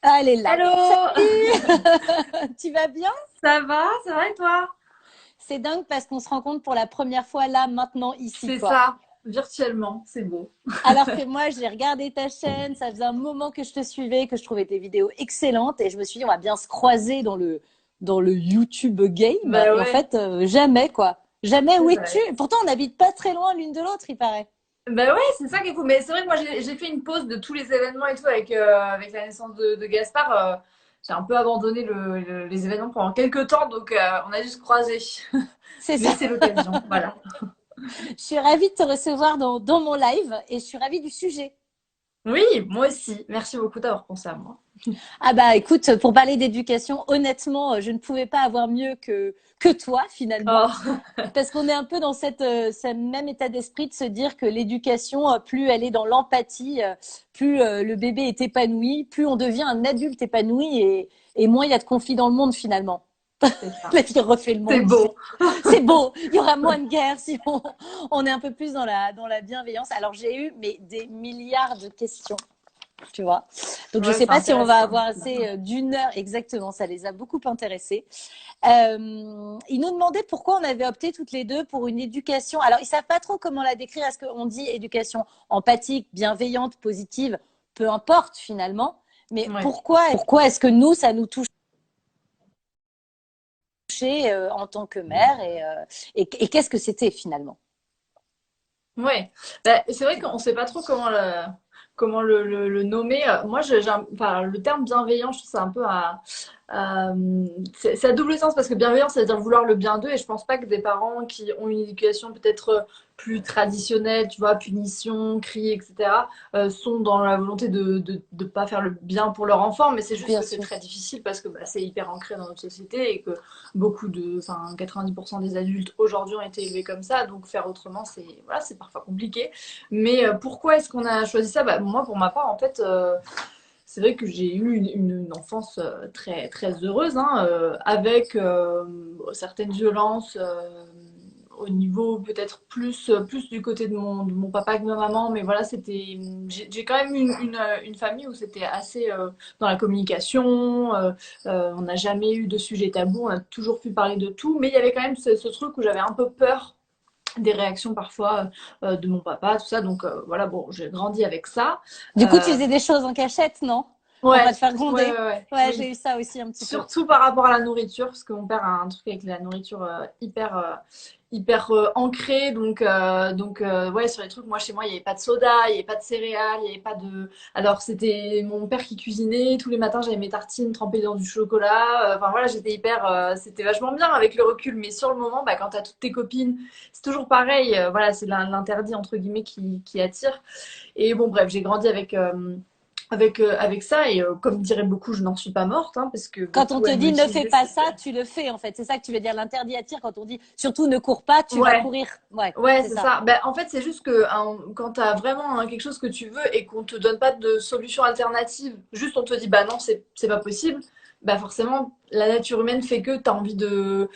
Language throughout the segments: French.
Allez là. Hello! Salut. Tu vas bien? Ça va et toi? C'est dingue parce qu'on se rencontre pour la première fois là, maintenant, ici, C'est quoi. ça, virtuellement, c'est beau. Alors que moi, j'ai regardé ta chaîne, ça faisait un moment que je te suivais, que je trouvais tes vidéos excellentes et je me suis dit, on va bien se croiser dans le YouTube game. Bah Et en ouais, fait, jamais, quoi. Jamais, c'est où es-tu? vrai. Pourtant, on n'habite pas très loin l'une de l'autre, il paraît. Bah ouais, c'est ça qui est fou. Mais c'est vrai que moi j'ai fait une pause de tous les événements et tout avec la naissance de Gaspard. J'ai un peu abandonné les événements pendant quelques temps, donc on a dû se croiser. C'est Mais ça. c'est l'occasion, voilà. Je suis ravie de te recevoir dans mon live et je suis ravie du sujet. Oui, moi aussi. Merci beaucoup d'avoir pensé à moi. Ah bah écoute, pour parler d'éducation, honnêtement, je ne pouvais pas avoir mieux que toi finalement, Oh, parce qu'on est un peu dans ce même état d'esprit de se dire que l'éducation, plus elle est dans l'empathie, plus le bébé est épanoui, plus on devient un adulte épanoui et moins il y a de conflits dans le monde finalement. c'est ça. La vie refait le C'est monde, tu sais. beau. C'est beau, il y aura moins de guerres si on est un peu plus dans la bienveillance. Alors j'ai eu mais des milliards de questions, tu vois. Donc je Ouais, sais c'est pas si on va intéressant. avoir assez d'une heure exactement. Ça les a beaucoup intéressés. Ils nous demandaient pourquoi on avait opté toutes les deux pour une éducation. Alors ils savent pas trop comment la décrire. Est-ce qu'on dit éducation empathique, bienveillante, positive, peu importe finalement. Mais Ouais. pourquoi est-ce que nous ça nous touche en tant que mère et qu'est-ce que c'était finalement? Ouais, bah, c'est vrai qu'on sait pas trop comment le nommer. Moi, enfin, le terme bienveillant, je trouve ça un peu c'est à double sens parce que bienveillant, ça veut dire vouloir le bien d'eux et je pense pas que des parents qui ont une éducation peut-être plus traditionnelle, tu vois, punition, cri, etc., sont dans la volonté de pas faire le bien pour leur enfant, mais c'est juste Bien que c'est sûr. très difficile parce que bah, c'est hyper ancré dans notre société et que enfin 90% des adultes aujourd'hui ont été élevés comme ça, donc faire autrement, c'est parfois compliqué. Mais pourquoi est-ce qu'on a choisi ça? Bah, moi, pour ma part, en fait, c'est vrai que j'ai eu une enfance très très heureuse, hein, avec certaines violences. Au niveau peut-être plus du côté de mon papa que de ma maman, mais voilà, j'ai quand même une famille où c'était assez dans la communication, on n'a jamais eu de sujet tabou, on a toujours pu parler de tout, mais il y avait quand même ce truc où j'avais un peu peur des réactions parfois de mon papa, tout ça, donc voilà, bon, j'ai grandi avec ça. Du coup, tu Euh, faisais des choses en cachette, non? Pour pas ouais, te faire ouais, gronder. ouais, ouais, Ouais, j'ai oui. eu ça aussi un petit peu. Surtout par rapport à la nourriture, parce que mon père a un truc avec la nourriture hyper ancré. Donc ouais, sur les trucs, moi, chez moi, il n'y avait pas de soda, il n'y avait pas de céréales, il n'y avait pas de. Alors, c'était mon père qui cuisinait. Tous les matins, j'avais mes tartines trempées dans du chocolat. Enfin, voilà, j'étais hyper. C'était vachement bien avec le recul. Mais sur le moment, bah, quand t'as toutes tes copines, c'est toujours pareil. Voilà, c'est l'interdit, entre guillemets, qui attire. Et bon, bref, j'ai grandi avec ça et comme diraient beaucoup, je n'en suis pas morte hein, parce que Quand on beaucoup te aiment me dit ne fais teaser. pas ça, tu le fais en fait. C'est ça que tu veux dire. L'interdit attire. Quand on dit surtout ne cours pas, tu vas Ouais, courir. Ouais, ouais, c'est c'est ça. ça. Ben, en fait, c'est juste que quand tu as vraiment quelque chose que tu veux et qu'on te donne pas de solution alternative, juste on te dit bah non, c'est pas possible, bah forcément, la nature humaine fait que tu as envie de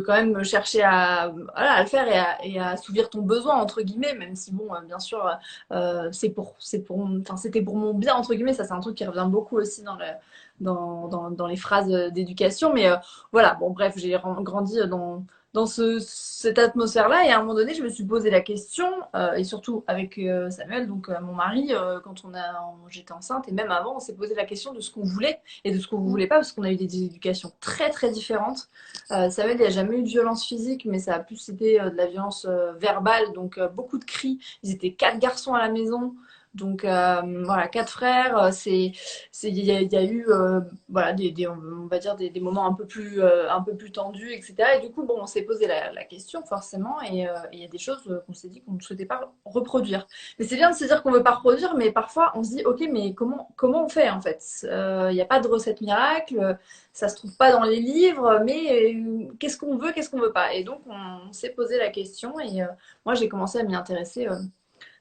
quand même chercher voilà, à le faire et à assouvir ton besoin, entre guillemets, même si bon, bien sûr, enfin, c'était pour mon bien, entre guillemets, ça c'est un truc qui revient beaucoup aussi dans les phrases d'éducation, mais voilà, bon, bref, j'ai grandi dans cette atmosphère-là. Et à un moment donné, je me suis posé la question, et surtout avec Samuel, donc mon mari, quand j'étais enceinte, et même avant, on s'est posé la question de ce qu'on voulait et de ce qu'on ne Mm. voulait pas, parce qu'on a eu des éducations très très différentes. Samuel, il n'y a jamais eu de violence physique, mais ça a plus été de la violence verbale, donc beaucoup de cris. Ils étaient quatre garçons à la maison. Donc voilà, quatre frères, il y a eu voilà on va dire des moments un peu plus tendus, etc. Et du coup, bon, on s'est posé la question forcément, et il y a des choses qu'on s'est dit qu'on ne souhaitait pas reproduire. Mais c'est bien de se dire qu'on ne veut pas reproduire, mais parfois on se dit, ok, mais comment on fait en fait? Il n'y a pas de recette miracle, ça se trouve pas dans les livres, mais qu'est-ce qu'on veut, qu'est-ce qu'on veut pas? Et donc on s'est posé la question, et moi j'ai commencé à m'y intéresser.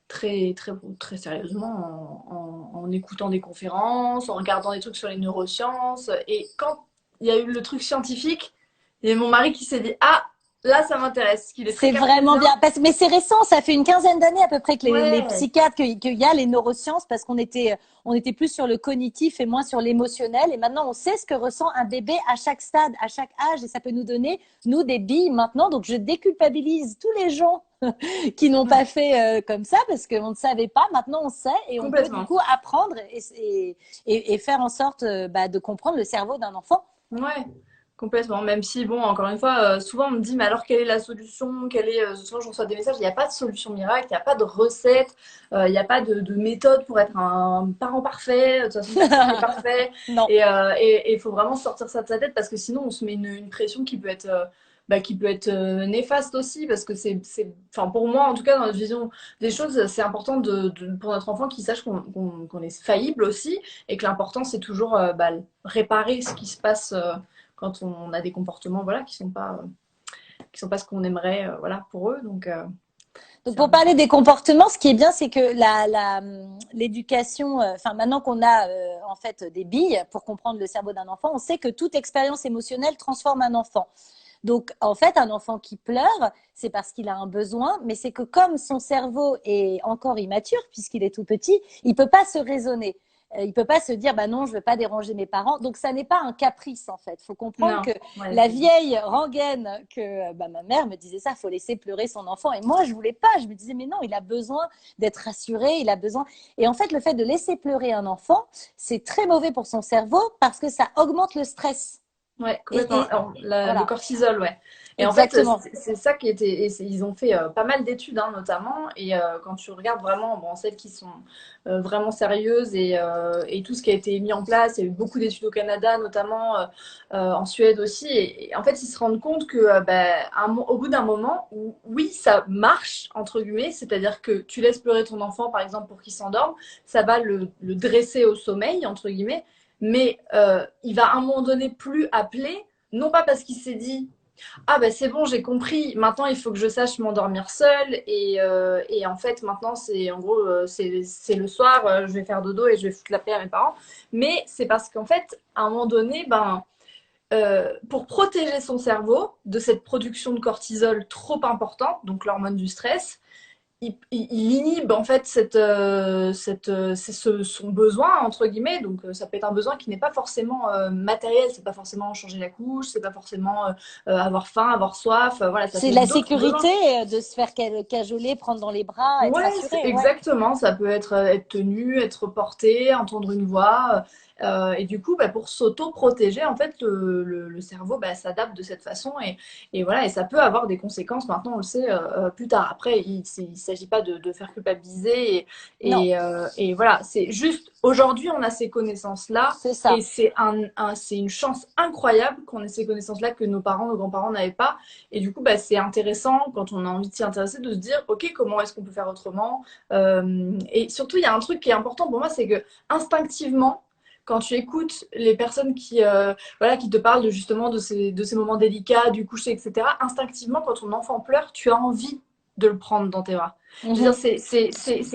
Très, très, très sérieusement en écoutant des conférences, en regardant des trucs sur les neurosciences. Et quand il y a eu le truc scientifique, il y a mon mari qui s'est dit, ah, Là, ça m'intéresse, qu'il est très C'est vraiment cartésien. bien. Mais c'est récent, ça fait une quinzaine d'années à peu près que les Ouais, psychiatres, qu'il y a les neurosciences, parce on était plus sur le cognitif et moins sur l'émotionnel. Et maintenant, on sait ce que ressent un bébé à chaque stade, à chaque âge. Et ça peut nous donner, nous, des billes maintenant. Donc, je déculpabilise tous les gens qui n'ont pas fait comme ça, parce qu'on ne savait pas. Maintenant, on sait et on peut du complètement. coup apprendre et faire en sorte de comprendre le cerveau d'un enfant. Ouais, complètement. Même si, bon, encore une fois, souvent on me dit, mais alors quelle est la solution? Souvent je reçois des messages, il n'y a pas de solution miracle, il n'y a pas de recette, il n'y a pas de méthode pour être un parent parfait. De toute façon, personne n'est parfait. Non. Et il faut vraiment sortir ça de sa tête parce que sinon on se met une pression qui peut être néfaste aussi parce que enfin pour moi en tout cas dans notre vision des choses, c'est important pour notre enfant qu'il sache qu'on est faillible aussi et que l'important c'est toujours réparer ce qui se passe quand on a des comportements voilà qui sont pas ce qu'on aimerait voilà pour eux donc Donc c'est pour un... parler des comportements, ce qui est bien, c'est que l'éducation, enfin maintenant qu'on a en fait des billes pour comprendre le cerveau d'un enfant, on sait que toute expérience émotionnelle transforme un enfant. Donc en fait, un enfant qui pleure, c'est parce qu'il a un besoin, mais c'est que comme son cerveau est encore immature puisqu'il est tout petit, il peut pas se raisonner. Il peut pas se dire bah non, je veux pas déranger mes parents. Donc ça n'est pas un caprice en fait. Faut comprendre Non, que ouais, la vieille rengaine que ma mère me disait ça, faut laisser pleurer son enfant. Et moi je voulais pas. Je me disais mais non, il a besoin d'être rassuré, il a besoin. Et en fait le fait de laisser pleurer un enfant, c'est très mauvais pour son cerveau parce que ça augmente le stress. ouais, complètement. Et Alors, le voilà, cortisol, ouais. Et en fait, exactement. c'est ça qui était. Ils ont fait pas mal d'études, hein, notamment. Et quand tu regardes vraiment, bon, celles qui sont vraiment sérieuses et tout ce qui a été mis en place, il y a eu beaucoup d'études au Canada, notamment en Suède aussi. Et en fait, ils se rendent compte que, au bout d'un moment, où, oui, ça marche entre guillemets, c'est-à-dire que tu laisses pleurer ton enfant, par exemple, pour qu'il s'endorme, ça va le dresser au sommeil entre guillemets. Mais il va à un moment donné plus appeler, non pas parce qu'il s'est dit ah ben c'est bon, j'ai compris, maintenant il faut que je sache m'endormir seul et en fait maintenant c'est en gros c'est le soir, je vais faire dodo et je vais foutre la paix à mes parents. Mais c'est parce qu'en fait à un moment donné, pour protéger son cerveau de cette production de cortisol trop importante, donc l'hormone du stress, il inhibe en fait son besoin entre guillemets. Donc ça peut être un besoin qui n'est pas forcément matériel, c'est pas forcément changer la couche, c'est pas forcément avoir faim, avoir soif, voilà, ça peut C'est être la d'autres besoins. sécurité de se faire cajoler, prendre dans les bras, être Ouais, rassuré. Ouais. exactement. Ça peut être être tenu, être porté, entendre une voix. Et du coup, pour s'auto-protéger, en fait, le cerveau s'adapte de cette façon. Et voilà, et ça peut avoir des conséquences, maintenant, on le sait, plus tard. Après, il ne s'agit pas de faire culpabiliser. Non, Et voilà, c'est juste, aujourd'hui, on a ces connaissances-là. c'est Et ça. c'est une chance incroyable qu'on ait ces connaissances-là que nos parents, nos grands-parents n'avaient pas. Et du coup, c'est intéressant quand on a envie de s'y intéresser de se dire, OK, comment est-ce qu'on peut faire autrement? Et surtout, il y a un truc qui est important pour moi, c'est que instinctivement, quand tu écoutes les personnes voilà, qui te parlent justement de ces moments délicats, du coucher, etc., instinctivement, quand ton enfant pleure, tu as envie de le prendre dans tes bras. Je veux dire, Mhm. c'est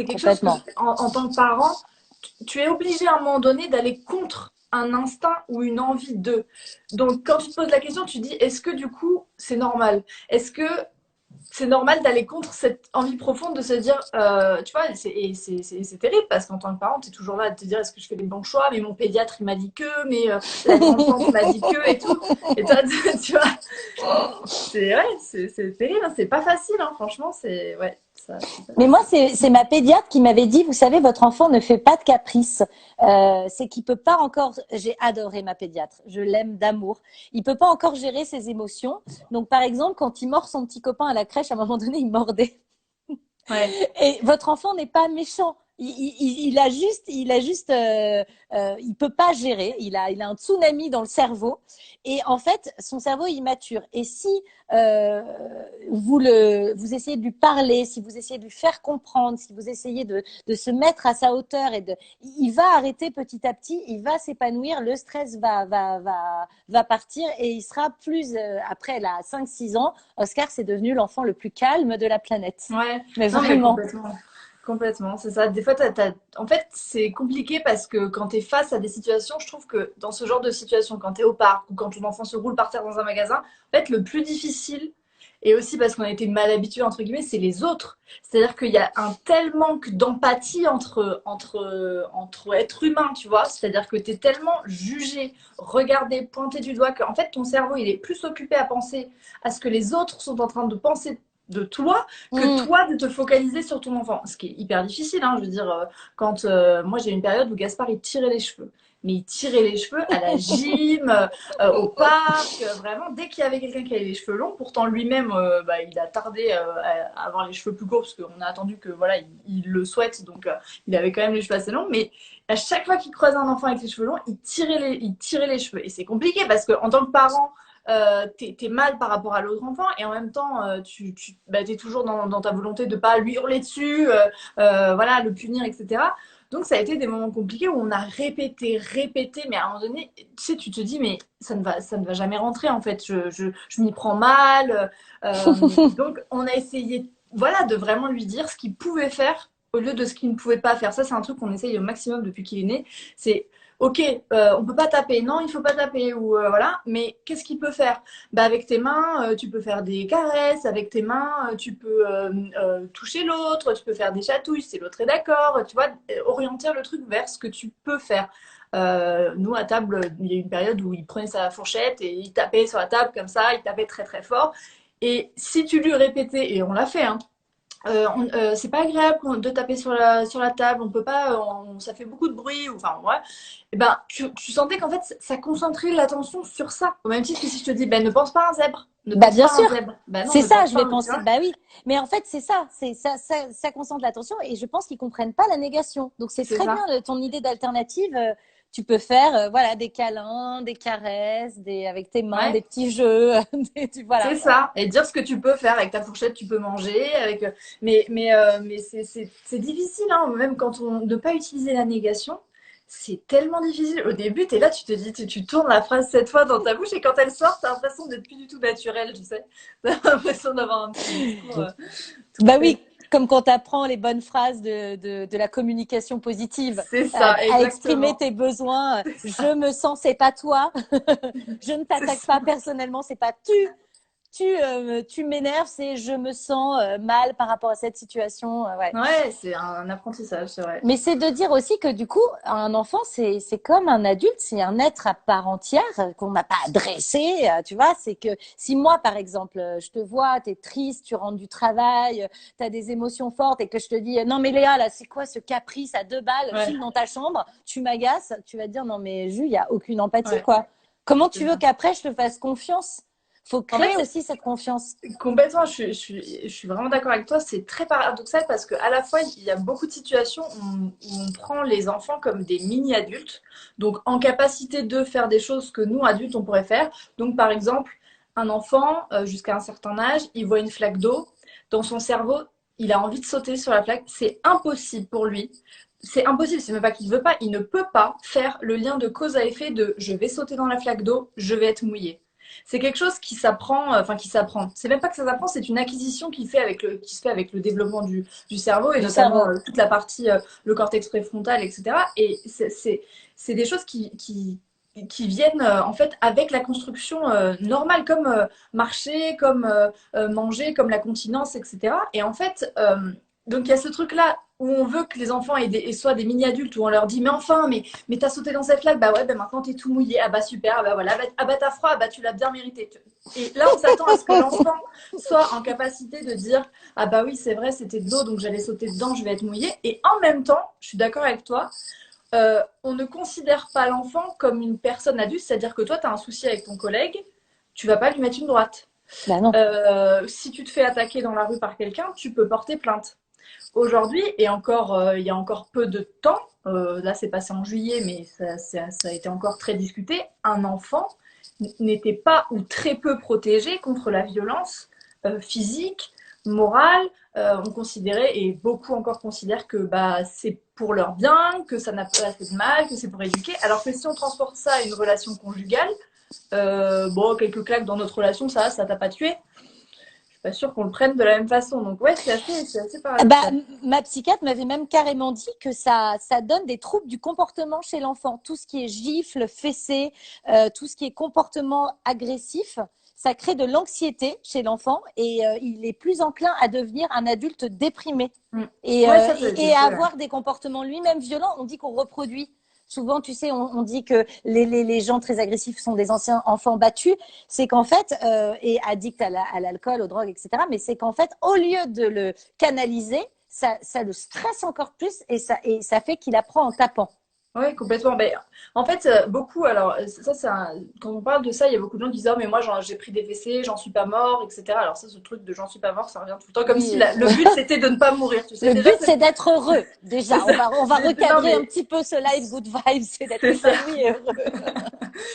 quelque chose que, Complètement. en tant que parent, tu es obligé à un moment donné d'aller contre un instinct ou une envie de. Donc, quand tu te poses la question, tu dis, est-ce que du coup, c'est normal? Est-ce que c'est normal d'aller contre cette envie profonde de se dire, tu vois, c'est terrible parce qu'en tant que parent, tu es toujours là à te dire, est-ce que je fais les bons choix? Mais mon pédiatre, il m'a dit que, mais la grande-tante m'a dit que, et tout. Et toi, tu vois, c'est terrible, hein, c'est pas facile, hein, franchement, ouais, ça, c'est pas Mais moi, facile. c'est ma pédiatre qui m'avait dit, vous savez, votre enfant ne fait pas de caprice. C'est qu'il peut pas encore. J'ai adoré ma pédiatre. Je l'aime d'amour. Il peut pas encore gérer ses émotions. Donc, par exemple, quand il mord son petit copain à la crèche, à un moment donné, il mordait. Ouais, Et votre enfant n'est pas méchant. Il a juste, il peut pas gérer. Il a un tsunami dans le cerveau. Et en fait, son cerveau est immature. Et si euh, vous essayez de lui parler, si vous essayez de lui faire comprendre, si vous essayez de se mettre à sa hauteur il va arrêter petit à petit, il va s'épanouir, le stress va partir et il sera plus, après, là, 5 6 ans, Oscar, c'est devenu l'enfant le plus calme de la planète. ouais, Mais non, mais vraiment. complètement. Complètement, c'est ça. Des fois, en fait, c'est compliqué parce que quand tu es face à des situations, je trouve que dans ce genre de situation, quand tu es au parc ou quand ton enfant se roule par terre dans un magasin, en fait, le plus difficile, Et aussi parce qu'on a été mal habitués, entre guillemets, c'est les autres. C'est-à-dire qu'il y a un tel manque d'empathie entre êtres humains, tu vois. C'est-à-dire que tu es tellement jugé, regardé, pointé du doigt, qu'en fait, ton cerveau, il est plus occupé à penser à ce que les autres sont en train de penser de toi que Mm. toi de te focaliser sur ton enfant. Ce qui est hyper difficile, hein. Je veux dire, quand moi, j'ai eu une période où Gaspard, il tirait les cheveux. Mais il tirait les cheveux à la gym, au parc, vraiment, dès qu'il y avait quelqu'un qui avait les cheveux longs, pourtant lui-même, il a tardé à avoir les cheveux plus courts, parce qu'on a attendu que voilà, il le souhaite, donc il avait quand même les cheveux assez longs, mais à chaque fois qu'il croisait un enfant avec les cheveux longs, il tirait les cheveux. Et c'est compliqué, parce qu'en tant que parent, t'es mal par rapport à l'autre enfant, et en même temps, t'es toujours dans ta volonté de pas lui hurler dessus, voilà, le punir, etc. Donc, ça a été des moments compliqués où on a répété, mais à un moment donné, tu sais, tu te dis, mais ça ne va jamais rentrer, en fait. Je m'y prends mal. Donc, on a essayé, voilà, de vraiment lui dire ce qu'il pouvait faire au lieu de ce qu'il ne pouvait pas faire. Ça, c'est un truc qu'on essaye au maximum depuis qu'il est né. C'est, ok, on peut pas taper. Non, il faut pas taper. Ou voilà. Mais qu'est-ce qu'il peut faire? Bah, avec tes mains, tu peux faire des caresses. Avec tes mains, tu peux toucher l'autre. Tu peux faire des chatouilles si l'autre est d'accord. Tu vois, orienter le truc vers ce que tu peux faire. Nous, à table, il y a eu une période où il prenait sa fourchette et il tapait sur la table comme ça. Il tapait très très fort. Et si tu lui répétais, et on l'a fait, hein, c'est pas agréable de taper sur la table, on peut pas, ça fait beaucoup de bruit, ou, enfin ouais, et ben tu sentais qu'en fait ça concentrait l'attention sur ça. Au même titre que si je te dis, ben ne pense pas à un zèbre, ne Bah, pense bien pas à un sûr. zèbre, ben non, C'est ne ça, pense je pas, vais tu penser. vois. Bah oui. Mais en fait, c'est ça. C'est ça concentre l'attention et je pense qu'ils comprennent pas la négation. Donc, c'est C'est très bien ça, ton idée d'alternative. Tu peux faire, voilà, des câlins, des caresses, avec tes mains, ouais. des petits jeux. Voilà. C'est ça, et dire ce que tu peux faire avec ta fourchette, tu peux manger, avec, mais c'est difficile, hein, même quand on ne pas utiliser la négation, c'est tellement difficile. Au début, tu es là, tu te dis, tu tournes la phrase 7 fois dans ta bouche, et quand elle sort, t'as l'impression d'être plus du tout naturel, tu sais. T'as l'impression d'avoir un petit discours tout Bah fait. oui, comme quand tu apprends les bonnes phrases de la communication positive, C'est ça, à exprimer exactement. tes besoins. C'est ça, Je me sens, c'est pas toi. Je ne c'est t'attaque ça. pas personnellement, c'est pas tu m'énerves, c'est je me sens mal par rapport à cette situation. Ouais. Ouais, c'est un apprentissage, c'est vrai. Mais c'est de dire aussi que du coup, un enfant, c'est comme un adulte, c'est un être à part entière qu'on n'a pas adressé, tu vois. C'est que si moi, par exemple, je te vois, t'es triste, tu rentres du travail, t'as des émotions fortes et que je te dis, non mais Léa, là, c'est quoi ce caprice à 2 balles, Ouais, file dans ta chambre, tu m'agaces, tu vas te dire, non mais Jules, il y a aucune empathie, ouais, quoi. Comment c'est tu veux ça. qu'après je te fasse confiance? Faut En créer fait, aussi cette confiance. complètement, je suis vraiment d'accord avec toi. C'est très paradoxal parce qu'à la fois, il y a beaucoup de situations où on prend les enfants comme des mini-adultes, donc en capacité de faire des choses que nous, adultes, on pourrait faire. Donc, par exemple, un enfant, jusqu'à un certain âge, il voit une flaque d'eau. Dans son cerveau, il a envie de sauter sur la flaque. C'est impossible pour lui. C'est impossible, c'est même pas qu'il ne veut pas, il ne peut pas faire le lien de cause à effet de je vais sauter dans la flaque d'eau, je vais être mouillé. C'est quelque chose qui s'apprend, enfin qui s'apprend. C'est même pas que ça s'apprend, c'est une acquisition qui se fait avec le développement du cerveau et Du notamment cerveau. toute la partie, le cortex préfrontal, etc. Et c'est des choses qui viennent en fait avec la construction normale, comme marcher, comme manger, comme la continence, etc. Et en fait, donc il y a ce truc-là où on veut que les enfants soient des mini-adultes, où on leur dit mais enfin, mais t'as sauté dans cette flaque, bah ouais, bah maintenant t'es tout mouillé, ah bah super, ah bah voilà, ah bah t'as froid, ah bah tu l'as bien mérité. Et là on s'attend à ce que l'enfant soit en capacité de dire ah bah oui c'est vrai c'était de l'eau donc j'allais sauter dedans, je vais être mouillé. Et en même temps, je suis d'accord avec toi, on ne considère pas l'enfant comme une personne adulte, c'est-à-dire que toi t'as un souci avec ton collègue, tu vas pas lui mettre une droite. Bah non. Si tu te fais attaquer dans la rue par quelqu'un, tu peux porter plainte. Aujourd'hui, et encore, il y a encore peu de temps, là c'est passé en juillet, mais ça a été encore très discuté, un enfant n'était pas ou très peu protégé contre la violence physique, morale. On considérait, et beaucoup encore considèrent que bah, c'est pour leur bien, que ça n'a pas fait de mal, que c'est pour éduquer. Alors que si on transporte ça à une relation conjugale, bon, quelques claques dans notre relation, ça t'a pas tué. Je suis pas sûre qu'on le prenne de la même façon. Donc ouais, c'est assez Bah, paradoxal. ma psychiatre m'avait même carrément dit que ça donne des troubles du comportement chez l'enfant. Tout ce qui est gifle, fessé, tout ce qui est comportement agressif, ça crée de l'anxiété chez l'enfant et il est plus enclin à devenir un adulte déprimé Mm. et, Ouais, ça c'est à faux. avoir des comportements lui-même violents. On dit qu'on reproduit. Souvent, tu sais, on dit que les gens très agressifs sont des anciens enfants battus. C'est qu'en fait, et addicts à l'alcool, aux drogues, etc. Mais c'est qu'en fait, au lieu de le canaliser, ça le stresse encore plus et ça fait qu'il apprend en tapant. Oui, complètement. Ben, en fait, beaucoup, alors, ça, quand on parle de ça, il y a beaucoup de gens qui disent, oh, mais moi, j'ai pris des WC, j'en suis pas mort, etc. Alors, ça, ce truc de j'en suis pas mort, ça revient tout le temps, comme si Oui, le but, c'était de ne pas mourir. Tu sais, le déjà, but, c'est d'être heureux. c'est Déjà, ça. on va Non, recadrer un mais petit peu ce live good vibes, c'est d'être c'est ça. épanoui et heureux.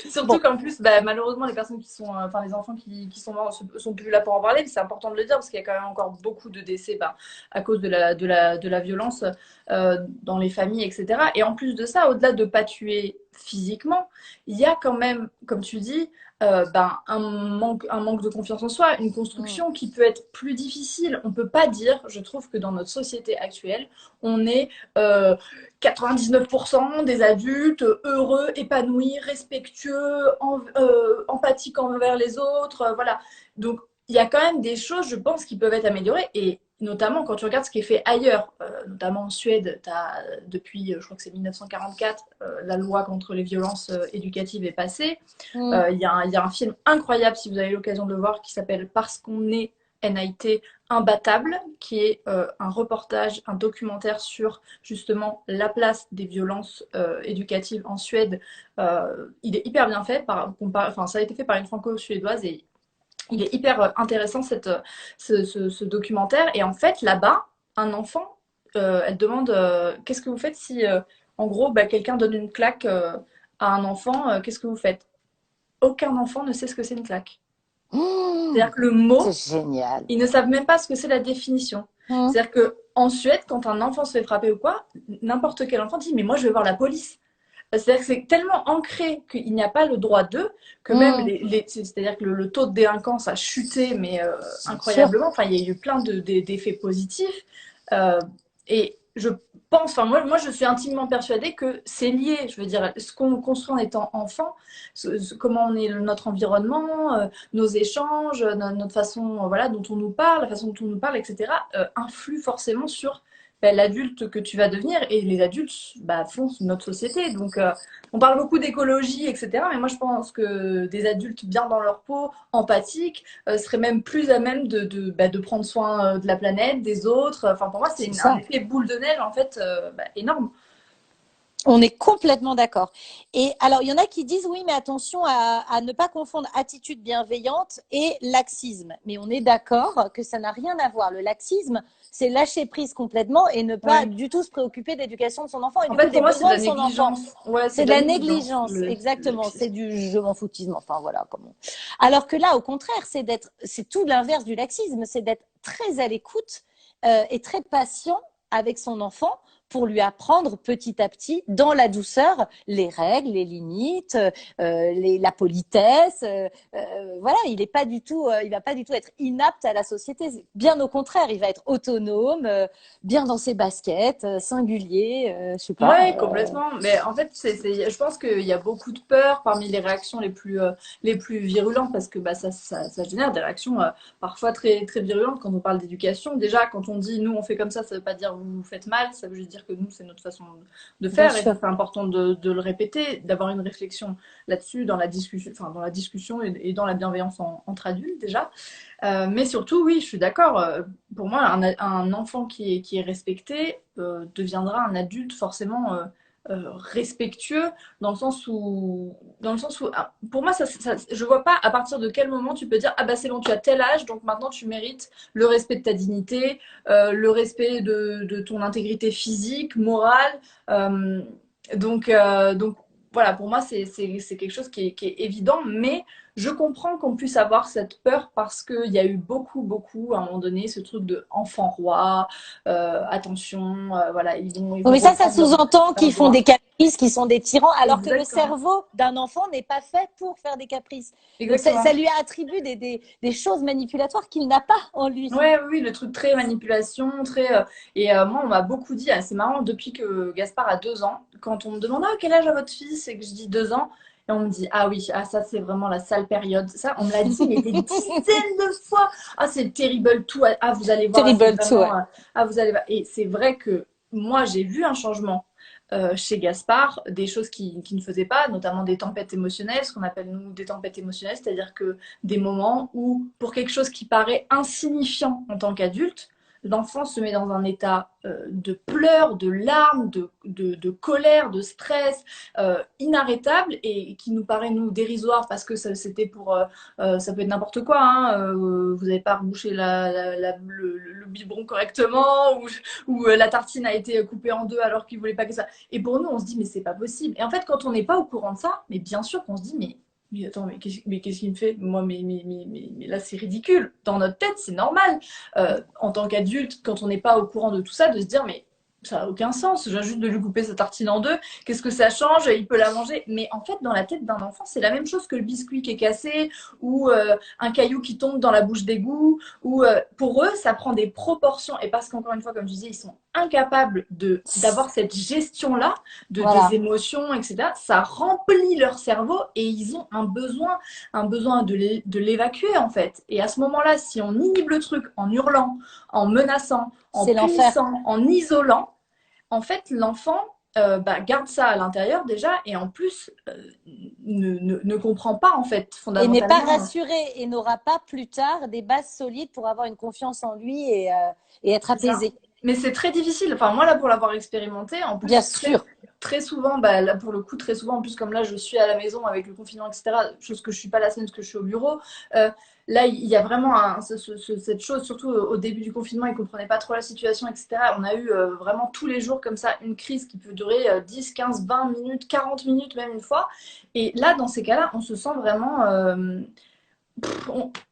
Surtout Bon, qu'en plus, bah, malheureusement, les personnes qui sont, enfin, les enfants qui sont morts sont plus là pour en parler, mais c'est important de le dire parce qu'il y a quand même encore beaucoup de décès bah, à cause de la violence dans les familles, etc. Et en plus de ça, au-delà de pas tuer physiquement, il y a quand même, comme tu dis, ben, un manque de confiance en soi, une mm, construction qui peut être plus difficile. On peut pas dire, je trouve que dans notre société actuelle, on est 99% des adultes heureux, épanouis, respectueux, empathiques envers les autres. Voilà. Donc, il y a quand même des choses, je pense, qui peuvent être améliorées. Et notamment quand tu regardes ce qui est fait ailleurs, notamment en Suède, depuis, je crois que c'est 1944, la loi contre les violences éducatives est passée. mm. Il y a un film incroyable, si vous avez l'occasion de le voir, qui s'appelle Parce qu'on est NIT Imbattable, qui est un reportage, un documentaire sur justement la place des violences éducatives en Suède. Il est hyper bien fait, enfin, ça a été fait par une franco-suédoise et il est hyper intéressant ce documentaire. Et en fait, là-bas, un enfant, elle demande qu'est-ce que vous faites si, en gros, bah, quelqu'un donne une claque à un enfant, qu'est-ce que vous faites? Aucun enfant ne sait ce que c'est une claque. Mm. C'est-à-dire que le C'est mot, génial. ils ne savent même pas ce que c'est la définition. Mm, C'est-à-dire qu'en Suède, quand un enfant se fait frapper ou quoi, n'importe quel enfant dit mais moi je vais voir la police. C'est-à-dire que c'est tellement ancré qu'il n'y a pas le droit d'eux que même mm. c'est-à-dire que le taux de délinquance a chuté mais Bien sûr. incroyablement. Enfin, il y a eu plein d'effets positifs. Euh, et je pense, enfin moi je suis intimement persuadée que c'est lié. Je veux dire, ce qu'on construit en étant enfant, comment on est notre environnement, nos échanges, notre façon, voilà, dont on nous parle, la façon dont on nous parle, etc., influe forcément sur ben, l'adulte que tu vas devenir. Et les adultes bah, font notre société. Donc, on parle beaucoup d'écologie, etc. Mais moi, je pense que des adultes bien dans leur peau, empathiques, seraient même plus à même bah, de prendre soin de la planète, des autres. Enfin, pour moi, c'est C'est un ça. effet boule de neige, en fait, bah, énorme. On est complètement d'accord. Et alors, il y en a qui disent oui, mais attention à ne pas confondre attitude bienveillante et laxisme. Mais on est d'accord que ça n'a rien à voir. Le laxisme, c'est lâcher prise complètement et ne pas Ouais. du tout se préoccuper de l'éducation de son enfant et En du coup fait, pour des moi, c'est de besoins la de son enfant. négligence. Ouais, c'est C'est de de la la négligence, négligence, le exactement. C'est laxisme. du je m'en foutisme. Enfin voilà comment. Alors que là, au contraire, c'est tout l'inverse du laxisme. C'est d'être très à l'écoute et très patient avec son enfant pour lui apprendre petit à petit, dans la douceur, les règles, les limites, la politesse. Voilà, il va pas du tout être inapte à la société. Bien au contraire, il va être autonome, bien dans ses baskets, singulier, je sais pas. Ouais, complètement. Mais en fait, je pense qu'il y a beaucoup de peur parmi les réactions les plus virulentes parce que bah, ça génère des réactions parfois très, très virulentes quand on parle d'éducation. Déjà, quand on dit nous on fait comme ça veut pas dire vous vous faites mal, ça veut juste dire que nous c'est notre façon de Bien faire et ça sûr. c'est important de le répéter, d'avoir une réflexion là-dessus dans la discussion, enfin, dans la discussion et dans la bienveillance entre adultes déjà. Mais surtout, oui, je suis d'accord. Pour moi, un enfant qui est respecté deviendra un adulte forcément respectueux dans le sens où pour moi, je vois pas à partir de quel moment tu peux dire ah bah c'est bon, tu as tel âge, donc maintenant tu mérites le respect de ta dignité, le respect de ton intégrité physique, morale. Euh, donc voilà, pour moi, c'est quelque chose qui est évident, mais je comprends qu'on puisse avoir cette peur parce qu'il y a eu beaucoup, à un moment donné, ce truc de enfant roi, attention, voilà, ils Oui, vont mais ça reprendre sous-entend leurs qu'ils font droits. des caprices, qu'ils sont des tyrans, alors que le Exactement, cerveau d'un enfant n'est pas fait pour faire des caprices. Donc ça exactement. lui attribue des choses manipulatoires qu'il n'a pas en lui. Ouais, oui, le truc très manipulation, très. Moi, on m'a beaucoup dit, c'est marrant, depuis que Gaspard a 2 ans, quand on me demande ah, quel âge a votre fils et que je dis 2 ans, Et on me dit, ah oui, ah ça c'est vraiment la sale période. Ça, on me l'a dit, mais des dizaines de fois. Ah, c'est le terrible tout. Ah, vous allez voir, là, c'est Terrible tout, vraiment. ouais. Ah, vous allez voir. Et c'est vrai que moi, j'ai vu un changement chez Gaspard, des choses qui ne faisaient pas, notamment des tempêtes émotionnelles, ce qu'on appelle nous des tempêtes émotionnelles, c'est-à-dire que des moments où, pour quelque chose qui paraît insignifiant en tant qu'adulte, l'enfant se met dans un état de pleurs, de larmes, de colère, de stress inarrêtable et qui nous paraît nous dérisoire parce que c'était pour ça peut être n'importe quoi hein, vous n'avez pas rebouché le biberon correctement ou la tartine a été coupée en deux alors qu'il voulait pas que ça et pour nous on se dit mais c'est pas possible et en fait quand on n'est pas au courant de ça mais bien sûr qu'on se dit mais attends, mais qu'est-ce qu'il me fait? Moi, mais là, c'est ridicule. Dans notre tête, c'est normal. En tant qu'adulte, quand on n'est pas au courant de tout ça, de se dire, mais ça n'a aucun sens. Je viens juste de lui couper sa tartine en deux. Qu'est-ce que ça change? Il peut la manger. Mais en fait, dans la tête d'un enfant, c'est la même chose que le biscuit qui est cassé ou un caillou qui tombe dans la bouche d'égout. Ou pour eux, ça prend des proportions. Et parce qu'encore une fois, comme je disais, ils sont incapables d'avoir cette gestion-là des Voilà. émotions, etc. Ça remplit leur cerveau et ils ont un besoin de l'évacuer en fait. Et à ce moment-là, si on inhibe le truc en hurlant, en menaçant, en C'est l'enfer. punissant, en isolant, en fait, l'enfant garde ça à l'intérieur déjà et en plus ne comprend pas en fait Et n'est pas fondamentalement. rassuré et n'aura pas plus tard des bases solides pour avoir une confiance en lui et être C'est ça. apaisé. Mais c'est très difficile. Enfin, moi, là, pour l'avoir expérimenté, en Bien plus, sûr. très souvent, bah, là, pour le coup, très souvent, en plus, comme là, je suis à la maison avec le confinement, etc., chose que je suis pas la semaine parce que je suis au bureau, euh, là, il y a vraiment cette chose, surtout au début du confinement, ils ne comprenaient pas trop la situation, etc. On a eu vraiment tous les jours comme ça une crise qui peut durer 10, 15, 20 minutes, 40 minutes même une fois. Et là, dans ces cas-là, on se sent vraiment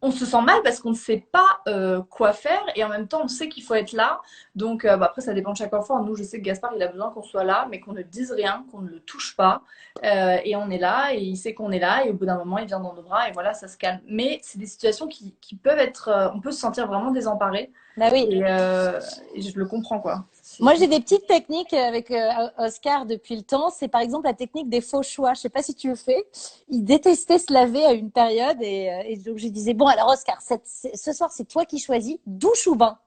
on se sent mal parce qu'on ne sait pas quoi faire et en même temps on sait qu'il faut être là. Donc après ça dépend de chaque enfant. Nous je sais que Gaspard il a besoin qu'on soit là mais qu'on ne dise rien, qu'on ne le touche pas. Et on est là et il sait qu'on est là et au bout d'un moment il vient dans nos bras et voilà ça se calme. Mais c'est des situations qui peuvent être... on peut se sentir vraiment désemparé Bah oui. et, et je le comprends quoi. Moi, j'ai des petites techniques avec Oscar depuis le temps. C'est par exemple la technique des faux choix. Je sais pas si tu le fais. Il détestait se laver à une période et donc je disais bon alors Oscar, ce soir c'est toi qui choisis douche ou bain.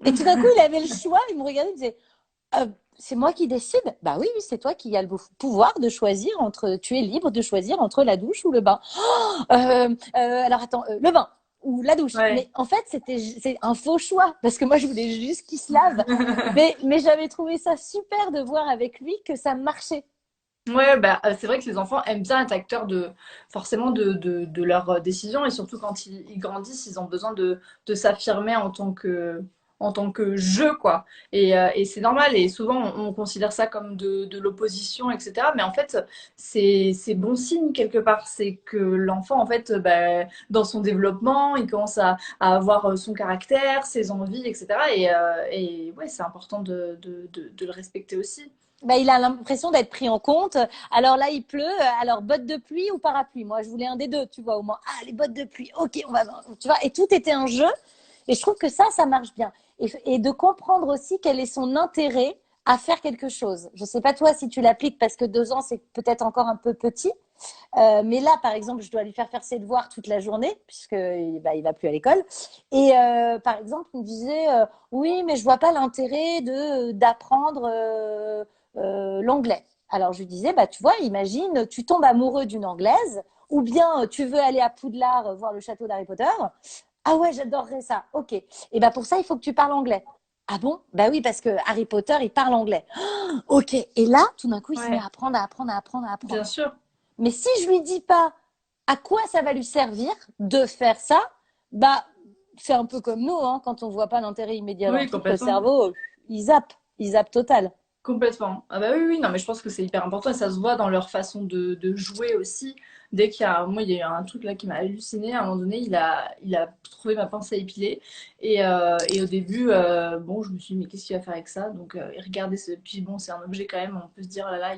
Et tout d'un coup il avait le choix. Il me regardait, il me disait c'est moi qui décide. Bah oui, oui, c'est toi qui as le pouvoir de choisir entre. Tu es libre de choisir entre la douche ou le bain. Alors attends, le bain ou la douche. Ouais. Mais en fait, c'est un faux choix parce que moi, je voulais juste qu'il se lave. Mais j'avais trouvé ça super de voir avec lui que ça marchait. Ouais, bah, c'est vrai que les enfants aiment bien être acteurs forcément de leurs décisions et surtout quand ils grandissent, ils ont besoin de s'affirmer en tant que jeu, quoi. Et c'est normal et souvent on considère ça comme de l'opposition, etc. Mais en fait, c'est bon signe quelque part. C'est que l'enfant, en fait, bah, dans son développement, il commence à avoir son caractère, ses envies, etc. Et ouais, c'est important de le respecter aussi. Bah, il a l'impression d'être pris en compte. Alors là, il pleut. Alors, bottes de pluie ou parapluie? Moi, je voulais un des deux, tu vois, au moins. Ah, les bottes de pluie. Ok, on va, tu vois. Et tout était un jeu. Et je trouve que ça marche bien. Et de comprendre aussi quel est son intérêt à faire quelque chose. Je sais pas toi si tu l'appliques parce que 2 ans, c'est peut-être encore un peu petit. Mais là, par exemple, je dois lui faire faire ses devoirs toute la journée puisque bah, il va plus à l'école. Et par exemple, il me disait oui, mais je vois pas l'intérêt de d'apprendre l'anglais. Alors je lui disais bah tu vois, imagine, tu tombes amoureux d'une anglaise ou bien tu veux aller à Poudlard voir le château d'Harry Potter. Ah ouais, j'adorerais ça. Ok. Et bah pour ça, il faut que tu parles anglais. Ah bon? Bah oui, parce que Harry Potter, il parle anglais. Ok. Et là, tout d'un coup, il se met Ouais, à apprendre, à apprendre, à apprendre, à bien apprendre. sûr. Mais si je lui dis pas à quoi ça va lui servir de faire ça, bah c'est un peu comme nous, hein, quand on voit pas l'intérêt immédiat d'un Oui, truc, le complètement. cerveau, il zappe total. Complètement. Ah bah oui, oui, non, mais je pense que c'est hyper important et ça se voit dans leur façon de jouer aussi. Dès qu'il y a, moi, il y a eu un truc là qui m'a halluciné. À un moment donné, il a trouvé ma pince à épiler et au début, bon, je me suis dit, mais qu'est-ce qu'il va faire avec ça? Donc, il regardait puis bon, c'est un objet quand même, on peut se dire, là, là,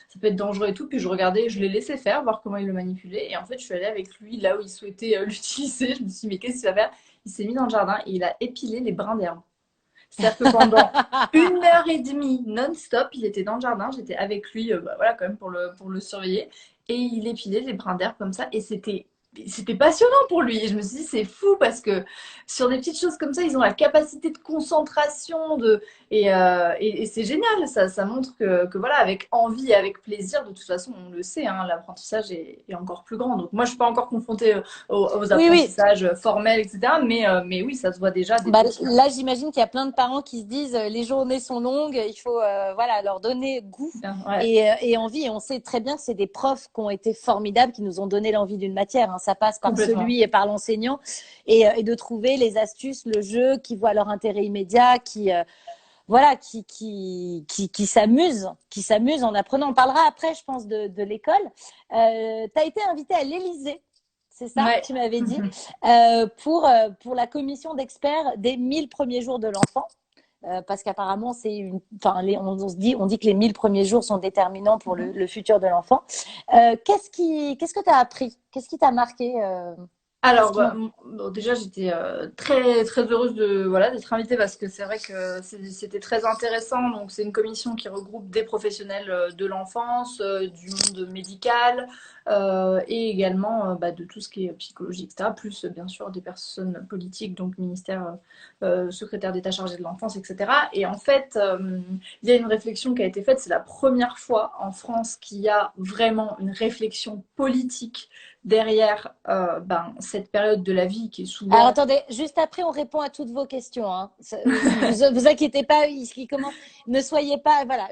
ça peut être dangereux et tout. Puis je regardais, je l'ai laissé faire, voir comment il le manipulait. Et en fait, je suis allée avec lui là où il souhaitait l'utiliser. Je me suis dit, mais qu'est-ce qu'il va faire? Il s'est mis dans le jardin et il a épilé les brins d'herbe. C'est-à-dire que pendant 1 heure et demie non-stop, il était dans le jardin, j'étais avec lui, voilà, quand même pour le surveiller. Et il épilait les brins d'herbe comme ça. Et c'était passionnant pour lui. Et je me suis dit, c'est fou parce que sur des petites choses comme ça, ils ont la capacité de concentration. Et c'est génial. Ça montre que voilà, avec envie et avec plaisir, de toute façon, on le sait, hein, l'apprentissage est encore plus grand. Donc moi, je ne suis pas encore confrontée aux Oui, oui. apprentissages formels, etc. Mais oui, ça se voit déjà des Bah, petits. là, j'imagine qu'il y a plein de parents qui se disent les journées sont longues, il faut voilà, leur donner goût Hein. Ouais, et envie. Et on sait très bien que c'est des profs qui ont été formidables, qui nous ont donné l'envie d'une matière. Hein. Ça passe par complètement. celui et par l'enseignant et de trouver les astuces, le jeu qui voit leur intérêt immédiat, voilà, qui s'amusent en apprenant. On parlera après, je pense, de l'école. Tu as été invité à l'Élysée. C'est ça, Ouais. tu m'avais dit, pour la commission d'experts des 1000 premiers jours de l'enfant. Parce qu'apparemment, on se dit, on dit que les 1000 premiers jours sont déterminants pour le futur de l'enfant. Qu'est-ce que tu as appris? Qu'est-ce qui t'a marqué qu'est-ce Alors, qui... bon, déjà, j'étais très, très heureuse voilà, d'être invitée parce que c'est vrai que c'était très intéressant. Donc, c'est une commission qui regroupe des professionnels de l'enfance, du monde médical et également de tout ce qui est psychologie, etc. Plus, bien sûr, des personnes politiques, donc ministère, secrétaire d'État chargé de l'enfance, etc. Et en fait, il y a une réflexion qui a été faite. C'est la première fois en France qu'il y a vraiment une réflexion politique derrière cette période de la vie qui est Alors souvent. attendez, juste après, on répond à toutes vos questions. Hein. Vous inquiétez pas, ne soyez pas. Voilà,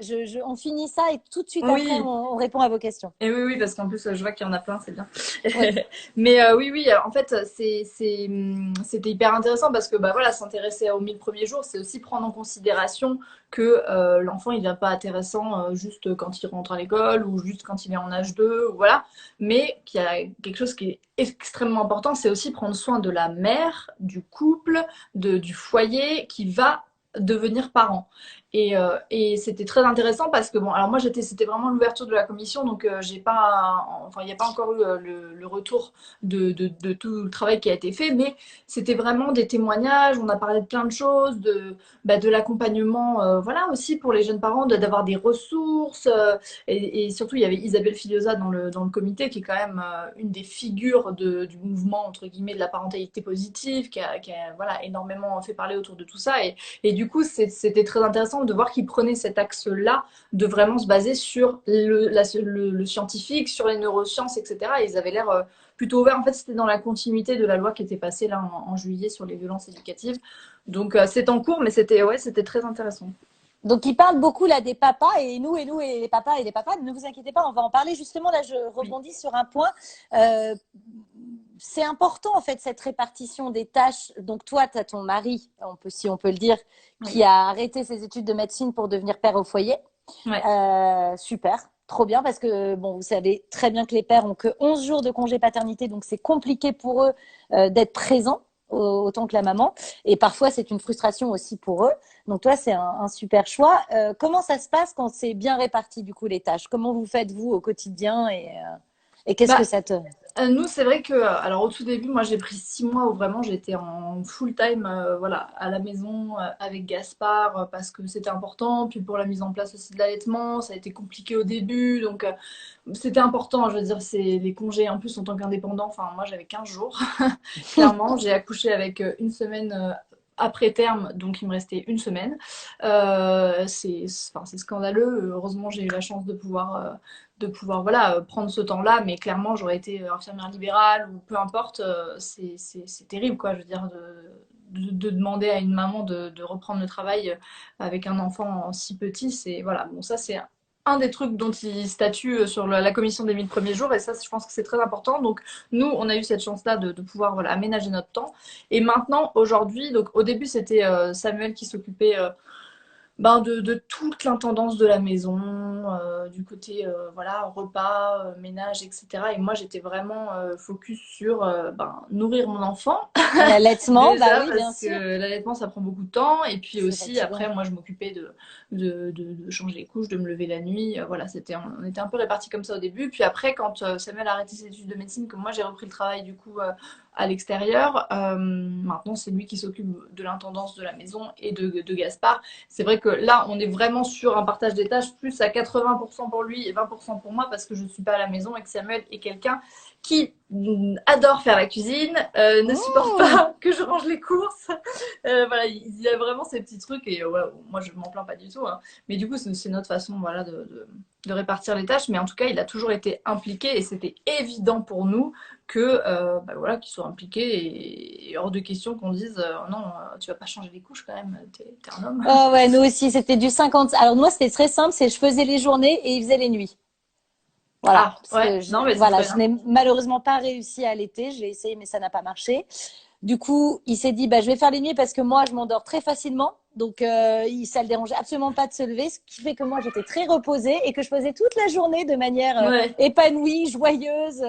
on finit ça et tout de suite après, Oui, on répond à vos questions. et oui, oui, parce qu'en plus, je vois qu'il y en a plein, c'est bien. Oui. Mais oui, oui, en fait, c'était hyper intéressant parce que voilà, s'intéresser aux 1000 premiers jours, c'est aussi prendre en considération que l'enfant, il vient pas intéressant juste quand il rentre à l'école ou juste quand il est en âge 2, ou voilà. Mais qu'il y a quelque chose qui est extrêmement important, c'est aussi prendre soin de la mère, du couple, du foyer qui va devenir parent. Et c'était très intéressant parce que bon, alors moi c'était vraiment l'ouverture de la commission, donc j'ai pas, enfin il n'y a pas encore eu le retour de tout le travail qui a été fait, mais c'était vraiment des témoignages. On a parlé de plein de choses, de l'accompagnement, voilà aussi pour les jeunes parents, d'avoir des ressources, et surtout il y avait Isabelle Filiosa dans le comité qui est quand même une des figures du mouvement entre guillemets de la parentalité positive, qui a voilà énormément fait parler autour de tout ça. Et du coup, c'était très intéressant de voir qu'ils prenaient cet axe-là, de vraiment se baser sur le scientifique, sur les neurosciences, etc. Et ils avaient l'air plutôt ouverts. En fait, c'était dans la continuité de la loi qui était passée là en juillet sur les violences éducatives. Donc, c'est en cours, mais c'était très intéressant. Donc, il parle beaucoup là des papas et nous et les papas, ne vous inquiétez pas, on va en parler. Justement, là, je Oui, rebondis sur un point. Euh, c'est important en fait cette répartition des tâches. Donc toi, tu as ton mari, si on peut le dire, qui oui, a arrêté ses études de médecine pour devenir père au foyer. ouais. Super, trop bien parce que bon, vous savez très bien que les pères ont que 11 jours de congé paternité, donc c'est compliqué pour eux d'être présents autant que la maman. Et parfois, c'est une frustration aussi pour eux. Donc toi, c'est un super choix. Comment ça se passe quand c'est bien réparti du coup les tâches? Comment vous faites vous au quotidien et qu'est-ce que Bah, ça te... nous, c'est vrai que, alors au tout début, moi j'ai pris 6 mois où vraiment j'étais en full time, voilà, à la maison avec Gaspard parce que c'était important. Puis pour la mise en place aussi de l'allaitement, ça a été compliqué au début, donc c'était important. Je veux dire, c'est les congés en plus en tant qu'indépendant. Enfin, moi j'avais 15 jours, clairement. J'ai accouché avec une semaine. Après terme, donc il me restait une semaine. Enfin, c'est scandaleux. Heureusement, j'ai eu la chance de pouvoir voilà, prendre ce temps-là, mais clairement, j'aurais été infirmière libérale ou peu importe, c'est terrible, quoi. Je veux dire, de demander à une maman de reprendre le travail avec un enfant si petit, c'est voilà. Bon, ça, c'est un des trucs dont il statue sur la commission des 1000 premiers jours, et ça, je pense que c'est très important. Donc, nous, on a eu cette chance-là de pouvoir voilà, aménager notre temps. Et maintenant, aujourd'hui, donc au début, c'était Samuel qui s'occupait de toute l'intendance de la maison, du côté voilà, repas, ménage, etc. Et moi, j'étais vraiment focus sur nourrir mon enfant, L'allaitement, bah déjà, oui, bien parce que sûr. l'allaitement, ça prend beaucoup de temps. Et puis C'est aussi, fatigant. après, moi, je m'occupais de changer les couches, de me lever la nuit. Voilà, on était un peu répartis comme ça au début. Puis après, quand Samuel a arrêté ses études de médecine, que moi, j'ai repris le travail, du coup, à l'extérieur. Maintenant, c'est lui qui s'occupe de l'intendance de la maison et de Gaspard. C'est vrai que là, on est vraiment sur un partage des tâches, plus à 80% pour lui et 20% pour moi, parce que je ne suis pas à la maison et que Samuel est quelqu'un qui adore faire la cuisine, ne supporte Mmh. pas que je range les courses. Voilà, il y a vraiment ces petits trucs et ouais, moi je m'en plains pas du tout, hein. Mais du coup, c'est notre façon, voilà, de répartir les tâches. Mais en tout cas, il a toujours été impliqué et c'était évident pour nous que bah, voilà, qu'il soit impliqué et hors de question qu'on dise non, tu vas pas changer les couches quand même, t'es un homme. Oh ouais, nous aussi, c'était du 50. Alors moi, c'était très simple, c'est je faisais les journées et il faisait les nuits. Voilà, Ah parce ouais, que non mais c'est voilà, très je bien. n'ai malheureusement pas réussi à allaiter. J'ai essayé, mais ça n'a pas marché. Du coup, il s'est dit, bah, je vais faire les nuits parce que moi, je m'endors très facilement. Donc, ça le dérangeait absolument pas de se lever, ce qui fait que moi, j'étais très reposée et que je faisais toute la journée de manière Ouais, épanouie, joyeuse.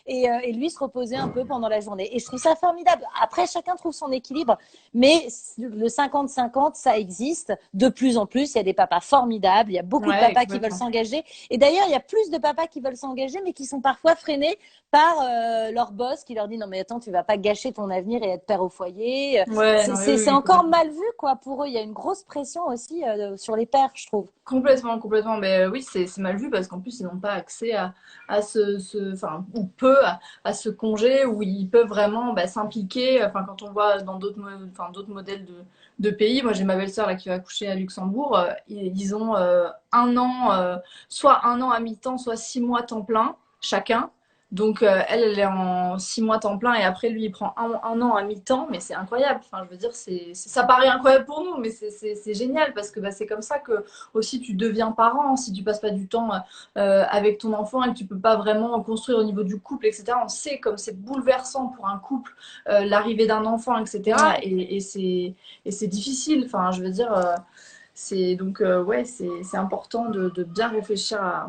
Et lui se reposait un peu pendant la journée. Et je trouve ça formidable. Après, chacun trouve son équilibre. Mais le 50-50, ça existe de plus en plus. Il y a des papas formidables. Il y a beaucoup de ouais, papas qui veulent complètement. s'engager. Et d'ailleurs, il y a plus de papas qui veulent s'engager, mais qui sont parfois freinés par leur boss qui leur dit non mais attends, tu vas pas gâcher ton avenir et être père au foyer. Ouais, non, oui, C'est oui, encore complètement. mal vu quoi pour eux. Il y a une grosse pression aussi sur les pères, je trouve. Complètement, complètement. Mais oui, c'est mal vu parce qu'en plus, ils n'ont pas accès à enfin, ou peu à ce congé où ils peuvent vraiment bah, s'impliquer. Enfin, quand on voit dans enfin, d'autres modèles de pays, moi j'ai ma belle-sœur là qui va accoucher à Luxembourg, ils ont un an, soit un an à mi-temps, soit 6 mois temps plein chacun. Donc elle est en 6 mois temps plein et après lui il prend un an à mi-temps, mais c'est incroyable. Enfin, je veux dire, ça paraît incroyable pour nous, mais c'est génial parce que bah, c'est comme ça que aussi tu deviens parent si tu passes pas du temps avec ton enfant et que tu peux pas vraiment construire au niveau du couple, etc. On sait comme c'est bouleversant pour un couple l'arrivée d'un enfant, etc. Ouais. Et c'est difficile. Enfin, je veux dire, c'est donc ouais, c'est important de bien réfléchir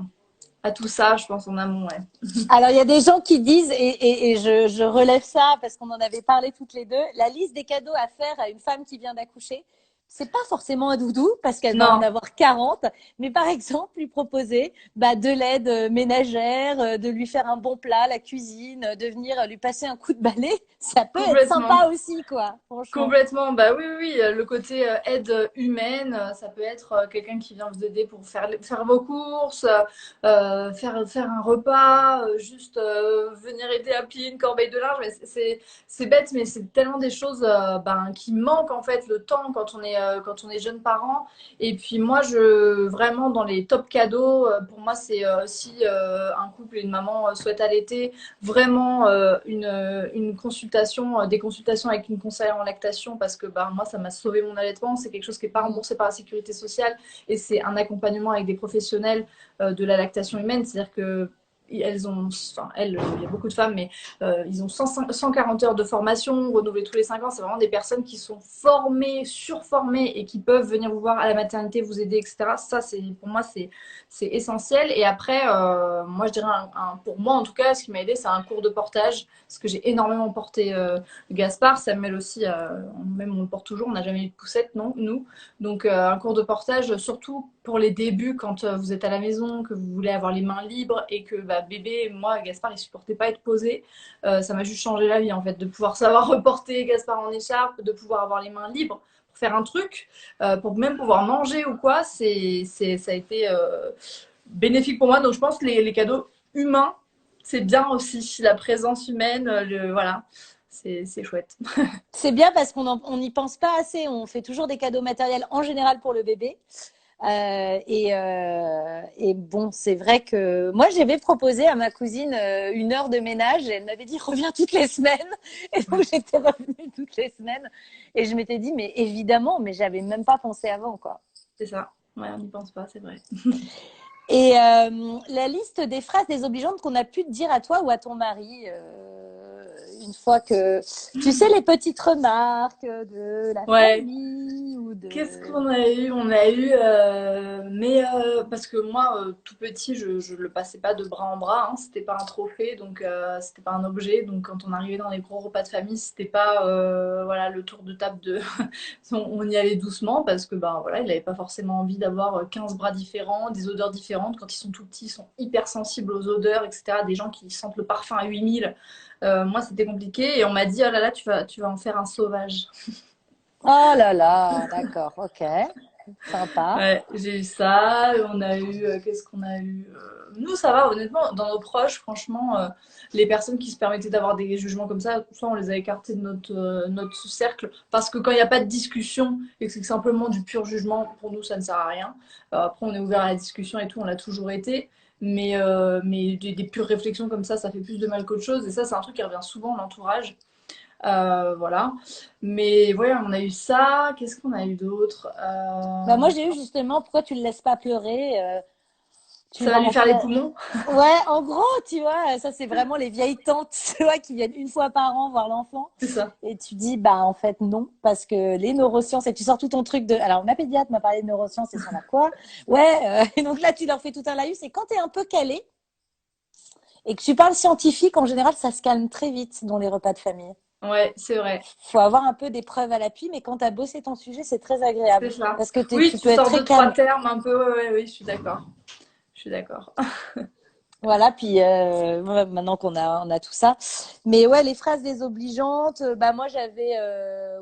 à tout ça, je pense en amont, ouais. Alors, il y a des gens qui disent, et je relève ça parce qu'on en avait parlé toutes les deux, la liste des cadeaux à faire à une femme qui vient d'accoucher, c'est pas forcément un doudou parce qu'elle va en Non, avoir 40, mais par exemple, lui proposer bah, de l'aide ménagère, de lui faire un bon plat, la cuisine, de venir lui passer un coup de balai, ça peut être complètement. sympa aussi, quoi, franchement. Complètement, bah oui, oui, oui, le côté aide humaine, ça peut être quelqu'un qui vient vous aider pour faire vos courses, faire un repas, juste venir aider à plier une corbeille de linge. Mais c'est bête, mais c'est tellement des choses ben, qui manquent en fait le temps quand on est jeune parent. Et puis moi, vraiment dans les top cadeaux, pour moi, c'est si un couple et une maman souhaitent allaiter, vraiment une consultation, des consultations avec une conseillère en lactation parce que bah, moi, ça m'a sauvé mon allaitement. C'est quelque chose qui n'est pas Mm. remboursé par la sécurité sociale et c'est un accompagnement avec des professionnels de la lactation humaine. C'est-à-dire que elles ont, enfin, elles, il y a beaucoup de femmes, mais ils ont 140 heures de formation renouvelées tous les 5 ans. C'est vraiment des personnes qui sont formées, surformées et qui peuvent venir vous voir à la maternité, vous aider, etc. Ça, pour moi, c'est essentiel. Et après, moi, je dirais, pour moi en tout cas, ce qui m'a aidé, c'est un cours de portage, parce que j'ai énormément porté Gaspard. Samuel aussi, même on le porte toujours, on n'a jamais eu de poussette, non, nous. Donc, un cours de portage, surtout pour les débuts, quand vous êtes à la maison, que vous voulez avoir les mains libres et que bah, bébé, moi, Gaspard, il supportait pas être posé. Ça m'a juste changé la vie, en fait, de pouvoir savoir reporter Gaspard en écharpe, de pouvoir avoir les mains libres pour faire un truc, pour même pouvoir manger ou quoi, ça a été bénéfique pour moi. Donc je pense que les cadeaux humains, c'est bien aussi. La présence humaine, voilà, c'est chouette. C'est bien parce qu'on n'y pense pas assez. On fait toujours des cadeaux matériels en général pour le bébé. Et bon, c'est vrai que moi, j'avais proposé à ma cousine 1 heure de ménage et elle m'avait dit reviens toutes les semaines. Et donc, j'étais revenue toutes les semaines. Et je m'étais dit, mais évidemment, mais j'avais même pas pensé avant, quoi. C'est ça. Ouais, on n'y pense pas, c'est vrai. Et la liste des phrases désobligeantes qu'on a pu te dire à toi ou à ton mari, une fois que, tu sais, les petites remarques de la Ouais. famille ou Qu'est-ce de... qu'on a eu? On a eu, mais parce que moi, tout petit, je le passais pas de bras en bras, hein, c'était pas un trophée, donc c'était pas un objet. Donc quand on arrivait dans les gros repas de famille, c'était pas voilà le tour de table de, on y allait doucement parce que ben voilà, il avait pas forcément envie d'avoir 15 bras différents, des odeurs différentes. Quand ils sont tout petits, ils sont hyper sensibles aux odeurs, etc. Des gens qui sentent le parfum à 8000. Moi, c'était compliqué. Et on m'a dit, oh là là, tu vas en faire un sauvage. Oh là là, d'accord, ok, sympa. Ouais, j'ai eu ça. On a eu, qu'est-ce qu'on a eu? Nous, ça va, honnêtement, dans nos proches, franchement, les personnes qui se permettaient d'avoir des jugements comme ça, soit on les a écartés de notre cercle, parce que quand il n'y a pas de discussion et que c'est simplement du pur jugement, pour nous, ça ne sert à rien. Après, on est ouvert à la discussion et tout, on l'a toujours été. Mais des pures réflexions comme ça fait plus de mal qu'autre chose. Et ça, c'est un truc qui revient souvent dans l'entourage. Voilà. Mais voilà, on a eu ça. Qu'est-ce qu'on a eu d'autre? Bah moi j'ai eu justement, pourquoi tu le laisses pas pleurer? Tu Ça va vas lui en faire les faire. poumons? Ouais, en gros, tu vois, ça c'est vraiment les vieilles tantes, tu vois, qui viennent une fois par an voir l'enfant. C'est ça. Et tu dis, bah en fait non, parce que les neurosciences, et tu sors tout ton truc de. Alors ma pédiatre m'a parlé de neurosciences et ça m'a quoi? Ouais, et donc là tu leur fais tout un laïus. Et quand tu es un peu calé et que tu parles scientifique, en général, ça se calme très vite dans les repas de famille. Ouais, c'est vrai. Faut avoir un peu des preuves à l'appui, mais quand tu as bossé ton sujet, c'est très C'est agréable ça. parce que Oui, tu tu peux être sors très deux, trois calme. termes un peu. Ouais, ouais, oui, je suis d'accord. Je suis d'accord. Voilà, puis ouais, maintenant on a tout ça. Mais ouais, les phrases désobligeantes, bah moi j'avais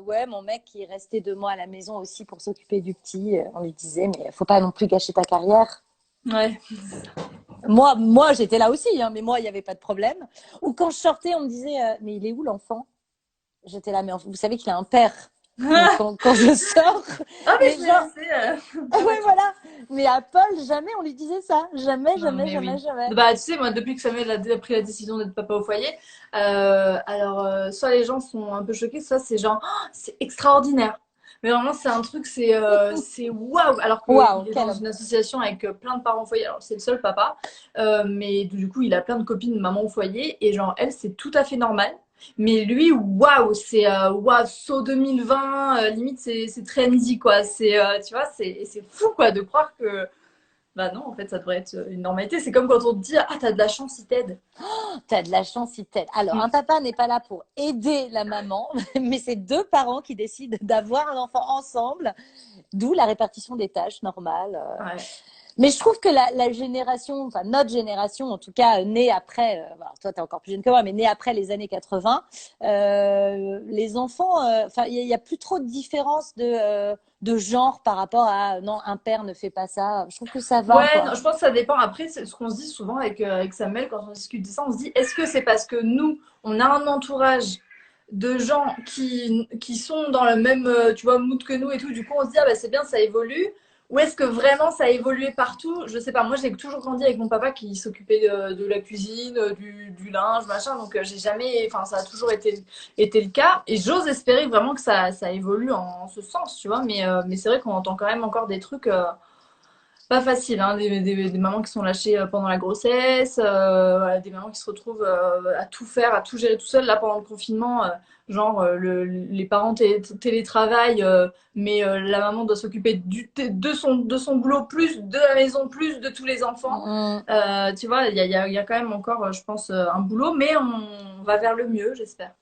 ouais, mon mec qui restait 2 mois à la maison aussi pour s'occuper du petit. On lui disait, mais faut pas non plus gâcher ta carrière. Ouais. Moi j'étais là aussi, hein, mais moi il n'y avait pas de problème. Ou quand je sortais, on me disait, mais il est où l'enfant? J'étais là, mais vous savez qu'il a un père. Donc quand je sors, Ah, mais mais je l'ai genre, laissé. ouais voilà. Mais à Paul, jamais on lui disait ça. Jamais, Non, jamais, mais jamais, oui. jamais. Bah, tu sais, moi, depuis que Samuel a pris la décision d'être papa au foyer, soit les gens sont un peu choqués, soit c'est genre, oh, c'est extraordinaire. Mais vraiment, c'est un truc, c'est waouh! Alors qu'il Waouh, est quel dans homme. une association avec plein de parents au foyer. Alors, c'est le seul papa. Mais du coup, il a plein de copines maman au foyer. Et genre, elle, c'est tout à fait normal. Mais lui, waouh! C'est waouh, saut 2020, limite, c'est trendy, quoi. Tu vois, c'est fou, quoi, de croire que. Bah non, en fait, ça devrait être une normalité. C'est comme quand on te dit, ah, t'as de la chance, il t'aide. T'as de la chance, il t'aide. Alors, un Mm. papa n'est pas là pour aider la maman, mais c'est 2 parents qui décident d'avoir un enfant ensemble, d'où la répartition des tâches normale. Ouais. Mais je trouve que la génération, enfin notre génération, en tout cas née après, alors toi tu es encore plus jeune que moi, mais née après les années 80, les enfants, enfin il y a plus trop de différence de genre par rapport à non un père ne fait pas ça. Je trouve que ça va Ouais, quoi. non, je pense que ça dépend. Après, c'est ce qu'on se dit souvent avec Samuel quand on discute de ça, on se dit, est-ce que c'est parce que nous, on a un entourage de gens qui sont dans le même, tu vois, mood que nous et tout, du coup, on se dit, ah bah c'est bien, ça évolue. Ou est-ce que vraiment ça a évolué partout? Je sais pas. Moi, j'ai toujours grandi avec mon papa qui s'occupait de la cuisine, du linge, machin. Donc, j'ai jamais, enfin, ça a toujours été le cas. Et j'ose espérer vraiment que ça évolue en ce sens, tu vois. Mais c'est vrai qu'on entend quand même encore des trucs. Pas facile, hein, des mamans qui sont lâchées pendant la grossesse, voilà, des mamans qui se retrouvent à tout faire, à tout gérer tout seul. Là, pendant le confinement, genre les parents télétravaillent, mais la maman doit s'occuper de son boulot, plus de la maison, plus de tous les enfants. Mm. Tu vois, il y a quand même encore, je pense, un boulot, mais on va vers le mieux, j'espère.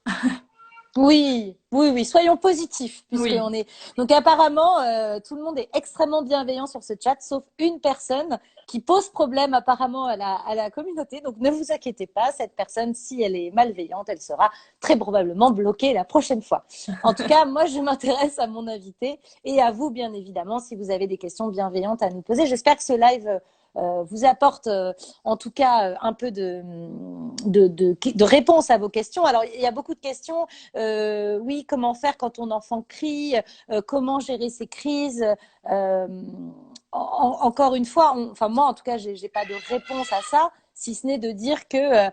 Oui, oui, oui, soyons positifs, Oui, puisqu'on est. Donc apparemment, tout le monde est extrêmement bienveillant sur ce chat, sauf une personne qui pose problème apparemment à la communauté. Donc ne vous inquiétez pas, cette personne, si elle est malveillante, elle sera très probablement bloquée la prochaine fois. En tout cas, moi, je m'intéresse à mon invité et à vous, bien évidemment, si vous avez des questions bienveillantes à nous poser. J'espère que ce live vous apporte en tout cas un peu de réponse à vos questions. Alors, il y a beaucoup de questions. Oui, comment faire quand ton enfant crie, comment gérer ces crises. Euh, Encore une fois, enfin moi en tout cas, j'ai pas de réponse à ça, si ce n'est de dire que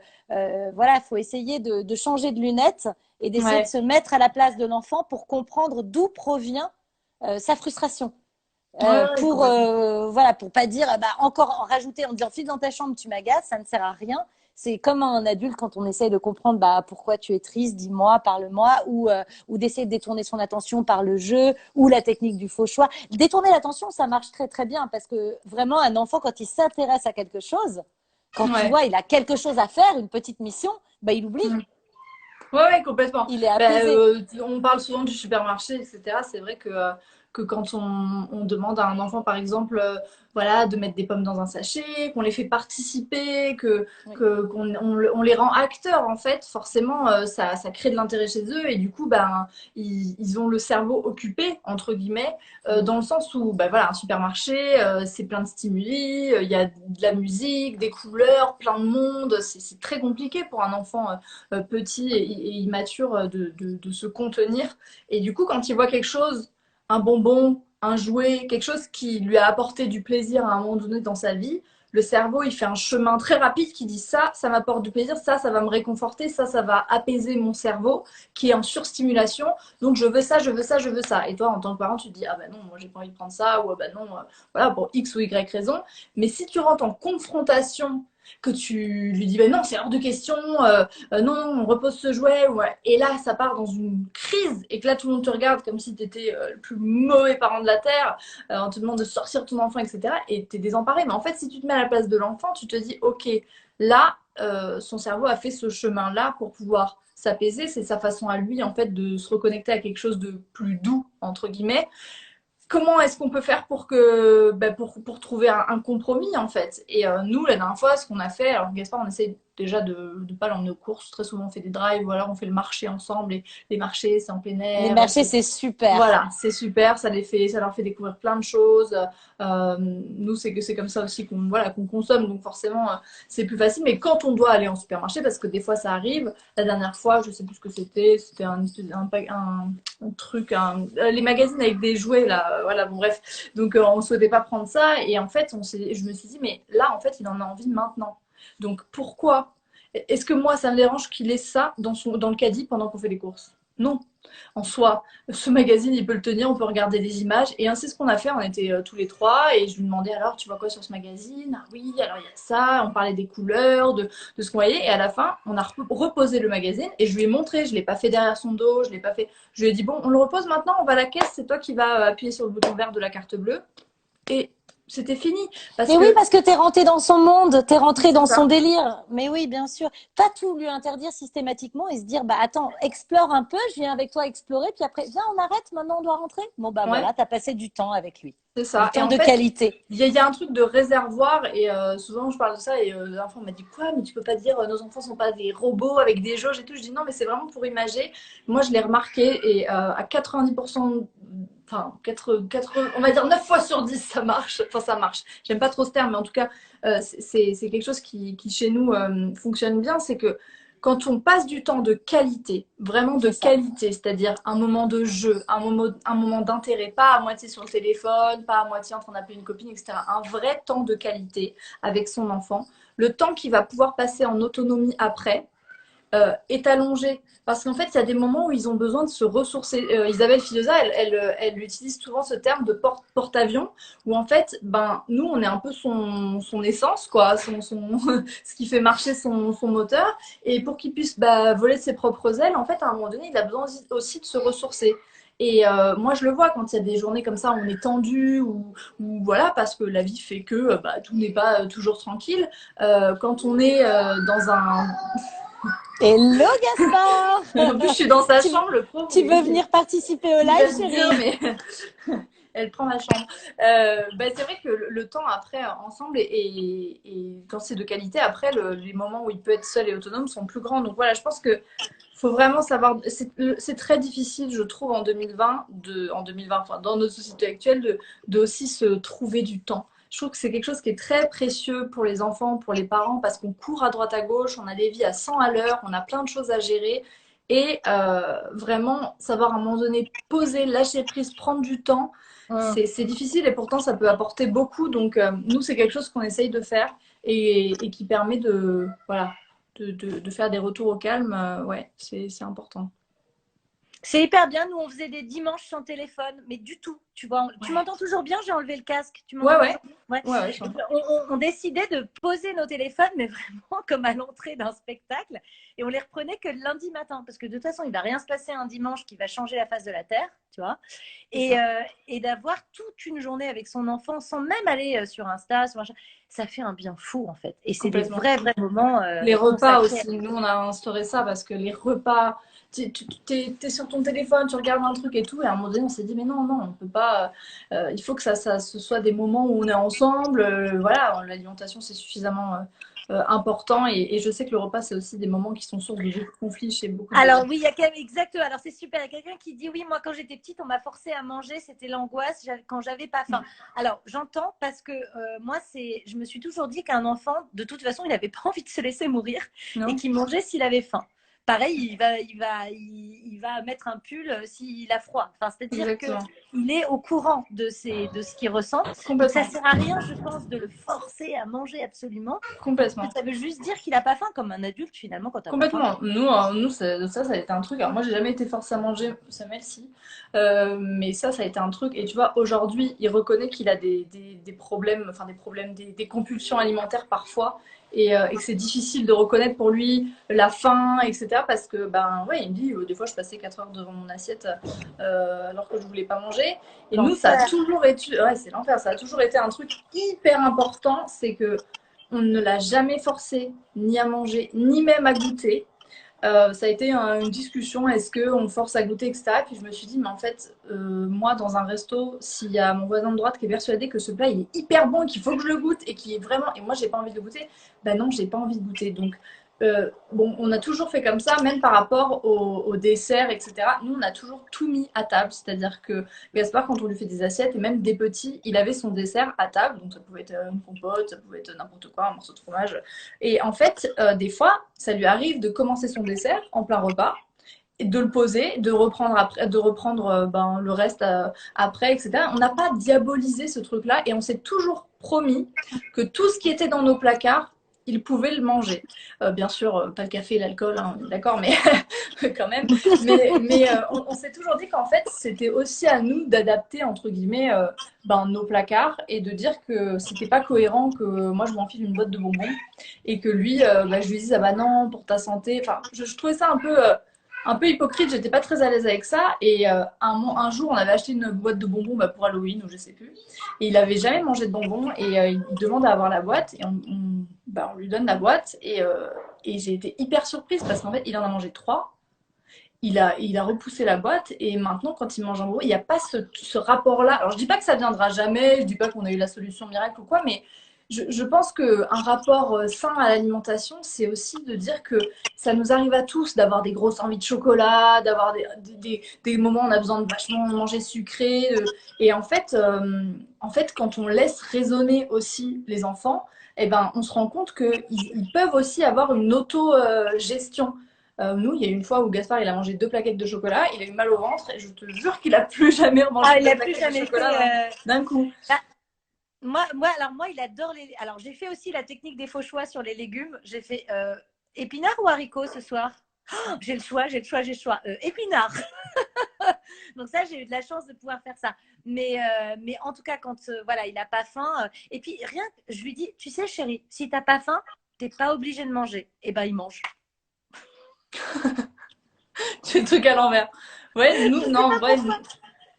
voilà, il faut essayer de changer de lunettes et d'essayer de ouais, se mettre à la place de l'enfant pour comprendre d'où provient sa frustration. ouais, ouais, Pour complètement. voilà, pour pas dire bah, encore en rajouter en disant file dans ta chambre, tu m'agaces, ça ne sert à rien. C'est comme un adulte quand on essaye de comprendre bah pourquoi tu es triste, dis-moi, parle-moi, ou d'essayer de détourner son attention par le jeu ou la technique du faux choix. Détourner l'attention, ça marche très très bien parce que vraiment un enfant quand il s'intéresse à quelque chose, quand tu Ouais. vois il a quelque chose à faire, une petite mission, bah il oublie, Mm. Ouais, ouais, complètement. il est Ben, apaisé. on parle souvent du supermarché, etc. C'est vrai que que quand on demande à un enfant, par exemple, voilà, de mettre des pommes dans un sachet, qu'on les fait participer, qu'on les rend acteurs, en fait, forcément, ça crée de l'intérêt chez eux et du coup, ben, ils ont le cerveau occupé, entre guillemets, dans le sens où, ben, voilà, un supermarché, c'est plein de stimuli, il y a de la musique, des couleurs, plein de monde, c'est très compliqué pour un enfant petit et immature de se contenir. Et du coup, quand il voit quelque chose, un bonbon, un jouet, quelque chose qui lui a apporté du plaisir à un moment donné dans sa vie, le cerveau, il fait un chemin très rapide qui dit ça m'apporte du plaisir, ça va me réconforter, ça va apaiser mon cerveau qui est en surstimulation. Donc je veux ça, je veux ça, je veux ça. Et toi, en tant que parent, tu te dis, ah ben non, moi j'ai pas envie de prendre ça, ou ah ben non, voilà, pour X ou Y raison. Mais si tu rentres en confrontation, que tu lui dis, ben non, c'est hors de question, non, on repose ce jouet, ouais. Et là, ça part dans une crise, et que là, tout le monde te regarde comme si tu étais le plus mauvais parent de la Terre, on te demande de sortir ton enfant, etc. Et tu es désemparé. Mais en fait, si tu te mets à la place de l'enfant, tu te dis, ok, là, son cerveau a fait ce chemin-là pour pouvoir s'apaiser. C'est sa façon à lui, en fait, de se reconnecter à quelque chose de plus doux, entre guillemets. Comment est-ce qu'on peut faire pour que pour trouver un compromis en fait. Et nous la dernière fois ce qu'on a fait, alors Gaspard on essaie déjà de ne pas l'emmener aux courses, très souvent on fait des drives ou alors on fait le marché ensemble et les marchés c'est en plein Les air, marchés, c'est super. voilà, c'est super, ça leur fait découvrir plein de choses. Nous, c'est comme ça aussi qu'on voilà, qu'on consomme, donc forcément, c'est plus facile. Mais quand on doit aller en supermarché, parce que des fois ça arrive, la dernière fois, je sais plus ce que c'était un truc, les magazines avec des jouets, là, voilà, bon, bref. Donc, on ne souhaitait pas prendre ça. Et en fait, je me suis dit, mais là, en fait, il en a envie maintenant. Donc, pourquoi est-ce que moi, ça me dérange qu'il ait ça dans le caddie pendant qu'on fait les courses? Non. En soi, ce magazine, il peut le tenir, on peut regarder des images. Et ainsi, ce qu'on a fait, on était tous les trois. Et je lui demandais alors, tu vois quoi sur ce magazine? Ah oui, alors il y a ça. On parlait des couleurs, de ce qu'on voyait. Et à la fin, on a reposé le magazine et je lui ai montré. Je ne l'ai pas fait derrière son dos, je l'ai pas fait. Je lui ai dit, bon, on le repose maintenant, on va à la caisse. C'est toi qui vas appuyer sur le bouton vert de la carte bleue. Et c'était fini. Parce Mais oui, que parce que t'es rentré dans son monde, t'es rentré c'est dans son ça. délire. Mais oui, bien sûr. Pas tout lui interdire systématiquement et se dire, bah attends, explore un peu, je viens avec toi explorer, puis après, viens, on arrête, maintenant on doit rentrer. Bon, bah Ouais, voilà, t'as passé du temps avec lui. c'est Du ça. Et temps en de fait, qualité. il y a un truc de réservoir et souvent je parle de ça et l'enfant m'a dit quoi mais tu peux pas dire nos enfants sont pas des robots avec des jauges et tout. Je dis non mais c'est vraiment pour imager. Moi je l'ai remarqué et à 90%, enfin 4, on va dire 9 fois sur 10 ça marche. Enfin ça marche. J'aime pas trop ce terme mais en tout cas c'est quelque chose qui chez nous fonctionne bien. C'est que quand on passe du temps de qualité, vraiment de C'est ça. qualité, c'est-à-dire un moment de jeu, un moment d'intérêt, pas à moitié sur le téléphone, pas à moitié en train d'appeler une copine, etc. Un vrai temps de qualité avec son enfant, le temps qu'il va pouvoir passer en autonomie après, est allongé. Parce qu'en fait, il y a des moments où ils ont besoin de se ressourcer. Isabelle Filosa, elle utilise souvent ce terme de porte-avions, où en fait, ben, nous, on est un peu son essence, quoi, ce qui fait marcher son moteur. Et pour qu'il puisse voler de ses propres ailes, en fait, à un moment donné, il a besoin aussi de se ressourcer. Et moi, je le vois quand il y a des journées comme ça où on est tendu ou voilà, parce que la vie fait que tout n'est pas toujours tranquille. Quand on est dans un Hello Gaspard. en plus, je suis dans sa tu, chambre, le pauvre. tu veux venir participer au Il va live, se dire, chérie? mais elle prend ma chambre. C'est vrai que le temps après ensemble et quand c'est de qualité, après, les moments où il peut être seul et autonome sont plus grands. Donc voilà, je pense que faut vraiment savoir. C'est très difficile, je trouve, en 2020, enfin, dans notre société actuelle, de aussi se trouver du temps. Je trouve que c'est quelque chose qui est très précieux pour les enfants, pour les parents, parce qu'on court à droite à gauche, on a des vies à 100 à l'heure, on a plein de choses à gérer. Et vraiment, savoir à un moment donné poser, lâcher prise, prendre du temps, Hum. c'est difficile et pourtant ça peut apporter beaucoup. Donc, nous, c'est quelque chose qu'on essaye de faire et qui permet voilà, de faire des retours au calme. Ouais, c'est important. C'est hyper bien. Nous, on faisait des dimanches sans téléphone, mais du tout. Tu vois, tu Ouais, m'entends toujours bien? J'ai enlevé le casque. Tu ouais, m'entends ouais, toujours bien? Ouais. ouais, je Et t'entends. on décidait de poser nos téléphones, mais vraiment comme à l'entrée d'un spectacle. Et on les reprenait que le lundi matin, parce que de toute façon, il va rien se passer un dimanche qui va changer la face de la terre, tu vois. C'est ça. Et d'avoir toute une journée avec son enfant sans même aller sur Insta, sur machin, ça fait un bien fou en fait. Et c'est des Complètement. vrais moments Les repas consacrés. aussi, nous on a instauré ça parce que les repas, t'es sur ton téléphone, tu regardes un truc et tout, et à un moment donné on s'est dit mais non, non, pas. Il faut que ce soit des moments où on est ensemble. Voilà, l'alimentation, c'est suffisamment important. Et je sais que le repas, c'est aussi des moments qui sont source de beaucoup de conflits chez beaucoup de... Alors oui, il y a exactement. Alors c'est super. Il y a quelqu'un qui dit oui, moi quand j'étais petite, on m'a forcé à manger, c'était l'angoisse quand j'avais pas faim. Alors j'entends parce que moi je me suis toujours dit qu'un enfant, de toute façon, il n'avait pas envie de se laisser mourir Non. et qu'il mangeait s'il avait faim. Pareil, il va mettre un pull s'il a froid. Enfin, c'est-à-dire qu'il est au courant de ce qu'il ressent. Donc, ça ne sert à rien, je pense, de le forcer à manger absolument. Complètement. Ça veut juste dire qu'il n'a pas faim comme un adulte, finalement, quand tu as Complètement. pas faim. Nous ça a été un truc. Alors, moi, j'ai jamais été forcée à manger, Samuel, si. Mais ça a été un truc. Et tu vois, aujourd'hui, il reconnaît qu'il a des problèmes, enfin des problèmes, des compulsions alimentaires parfois. Et que c'est difficile de reconnaître pour lui la faim, etc. Parce que, ben, ouais, il me dit, des fois, je passais 4 heures devant mon assiette alors que je voulais pas manger. Et nous, ça a toujours été, ouais, c'est l'enfer, ça a toujours été un truc hyper important. C'est que on ne l'a jamais forcé ni à manger, ni même à goûter. Ça a été une discussion, est-ce qu'on force à goûter, etc. Puis je me suis dit, mais en fait, moi, dans un resto, s'il y a mon voisin de droite qui est persuadé que ce plat il est hyper bon, qu'il faut que je le goûte et qui est vraiment. Et moi, j'ai pas envie de le goûter, ben non, j'ai pas envie de goûter. Donc, bon, on a toujours fait comme ça, même par rapport au dessert, etc. Nous, on a toujours tout mis à table, c'est-à-dire que Gaspard, quand on lui fait des assiettes, et même des petits, il avait son dessert à table, donc ça pouvait être une compote, ça pouvait être n'importe quoi, un morceau de fromage. Et en fait, des fois, ça lui arrive de commencer son dessert en plein repas, et de le poser, de reprendre après, de reprendre ben, le reste après, etc. On n'a pas diabolisé ce truc-là et on s'est toujours promis que tout ce qui était dans nos placards, il pouvait le manger. Bien sûr, pas le café, l'alcool, hein, d'accord, mais quand même. Mais on s'est toujours dit qu'en fait, c'était aussi à nous d'adapter, entre guillemets, ben, nos placards et de dire que c'était pas cohérent que moi je m'enfile une boîte de bonbons et que lui, ben, je lui dise, ah bah non, pour ta santé. Enfin, je trouvais ça un peu hypocrite, j'étais pas très à l'aise avec ça. Et un jour, on avait acheté une boîte de bonbons bah, pour Halloween, ou je sais plus. Et il avait jamais mangé de bonbons. Et il demande à avoir la boîte. Et bah, on lui donne la boîte. Et j'ai été hyper surprise parce qu'en fait, il en a mangé 3. Il a repoussé la boîte. Et maintenant, quand il mange un bonbon, il n'y a pas ce rapport-là. Alors, je dis pas que ça viendra jamais. Je dis pas qu'on a eu la solution miracle ou quoi. Mais je pense qu'un rapport sain à l'alimentation, c'est aussi de dire que ça nous arrive à tous d'avoir des grosses envies de chocolat, d'avoir des moments où on a besoin de vachement manger sucré. Et en fait, quand on laisse raisonner aussi les enfants, eh ben, on se rend compte qu'ils peuvent aussi avoir une auto-gestion. Nous, il y a une fois où Gaspard il a mangé 2 plaquettes de chocolat, il a eu mal au ventre et je te jure qu'il a plus jamais remangé 2 plaquettes de chocolat d'un coup. Alors moi, il adore les. Alors, j'ai fait aussi la technique des faux choix sur les légumes. J'ai fait épinards ou haricots ce soir. Oh, j'ai le choix. Épinards. Donc ça, j'ai eu de la chance de pouvoir faire ça. Mais en tout cas, quand voilà, il n'a pas faim. Et puis rien, je lui dis, tu sais, chérie, si t'as pas faim, t'es pas obligé de manger. Et ben, il mange. C'est le truc à l'envers. Ouais, nous, non, ouais,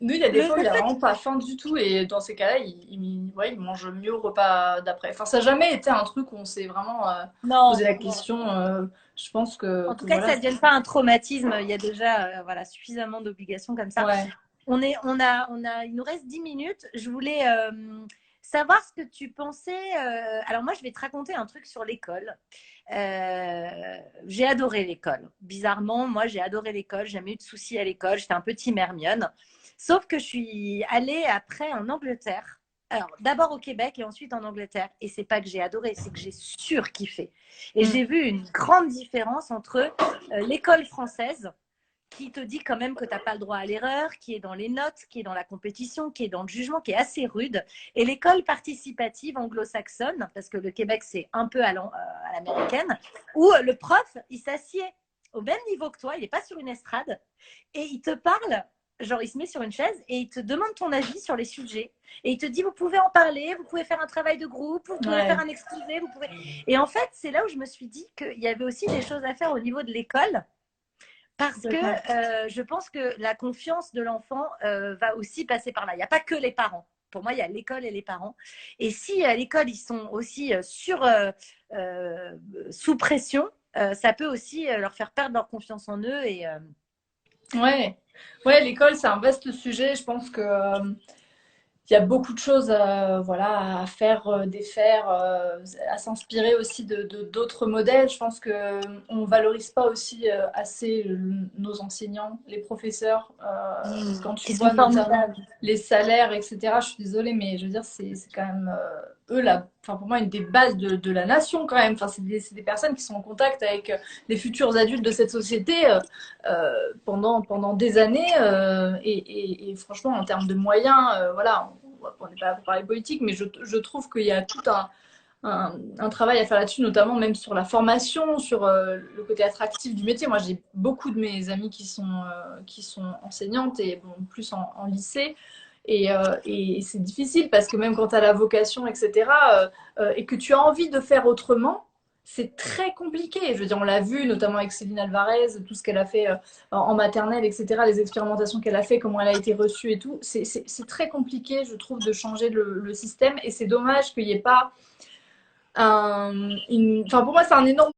nous, il y a des fois où il a vraiment pas faim du tout et dans ces cas-là, ouais, il mange mieux au repas d'après. Enfin, ça n'a jamais été un truc où on s'est vraiment posé la question. Je pense que. En tout cas, voilà, que ça ne devienne pas un traumatisme. Il y a déjà voilà, suffisamment d'obligations comme ça. Ouais. Il nous reste 10 minutes. Je voulais savoir ce que tu pensais. Alors moi, je vais te raconter un truc sur l'école. J'ai adoré l'école. Bizarrement, moi, j'ai adoré l'école. J'ai jamais eu de soucis à l'école. J'étais un peu team Hermione. Sauf que je suis allée après en Angleterre. Alors, d'abord au Québec et ensuite en Angleterre. Et c'est pas que j'ai adoré, c'est que j'ai surkiffé. Et j'ai vu une grande différence entre l'école française, qui te dit quand même que tu n'as pas le droit à l'erreur, qui est dans les notes, qui est dans la compétition, qui est dans le jugement, qui est assez rude. Et l'école participative anglo-saxonne, parce que le Québec, c'est un peu à l'américaine, où le prof, il s'assied au même niveau que toi, il n'est pas sur une estrade, et il te parle, genre il se met sur une chaise, et il te demande ton avis sur les sujets. Et il te dit, vous pouvez en parler, vous pouvez faire un travail de groupe, vous pouvez faire un exposé, vous pouvez... Et en fait, c'est là où je me suis dit qu'il y avait aussi des choses à faire au niveau de l'école, parce que je pense que la confiance de l'enfant va aussi passer par là. Il n'y a pas que les parents. Pour moi, il y a l'école et les parents. Et si à l'école, ils sont aussi sous pression, ça peut aussi leur faire perdre leur confiance en eux. Ouais, l'école, c'est un vaste sujet. Je pense que il y a beaucoup de choses voilà, à faire, défaire, à s'inspirer aussi d'autres modèles. Je pense qu'on ne valorise pas aussi assez nos enseignants, les professeurs. Quand tu Qui sont vois notamment formidables. les salaires, etc., je suis désolée, mais je veux dire, c'est quand même eux, là, enfin, pour moi, une des bases de la nation quand même. Enfin, c'est des personnes qui sont en contact avec les futurs adultes de cette société. Pendant des années. Et franchement, en termes de moyens, voilà, on n'est pas là pour parler politique, mais je trouve qu'il y a tout un travail à faire là-dessus, notamment même sur la formation, sur le côté attractif du métier. Moi, j'ai beaucoup de mes amis qui sont enseignantes et bon, plus en lycée. Et c'est difficile parce que même quand tu as la vocation, etc., et que tu as envie de faire autrement, c'est très compliqué. Je veux dire, on l'a vu notamment avec Céline Alvarez, tout ce qu'elle a fait en maternelle, etc., les expérimentations qu'elle a fait, comment elle a été reçue et tout. C'est très compliqué, je trouve, de changer le système. Et c'est dommage qu'il n'y ait pas Enfin, pour moi, c'est un énorme.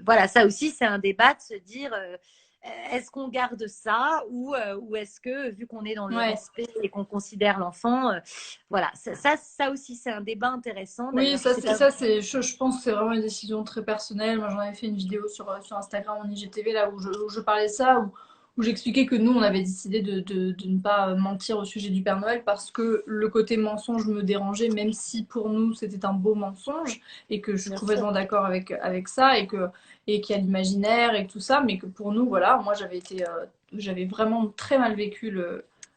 Voilà, ça aussi, c'est un débat de se dire est-ce qu'on garde ça ou est-ce que, vu qu'on est dans le Ouais. respect et qu'on considère l'enfant, voilà, ça aussi, c'est un débat intéressant. Oui, D'ailleurs, je sais pas. je pense que c'est vraiment une décision très personnelle. Moi, j'en avais fait une vidéo sur Instagram en IGTV, là, où je parlais de ça, où j'expliquais que nous, on avait décidé de ne pas mentir au sujet du Père Noël parce que le côté mensonge me dérangeait, même si pour nous, c'était un beau mensonge et que je suis Bien sûr. complètement d'accord avec ça et qu'il y a l'imaginaire et tout ça, mais que pour nous, voilà, moi, j'avais vraiment très mal vécu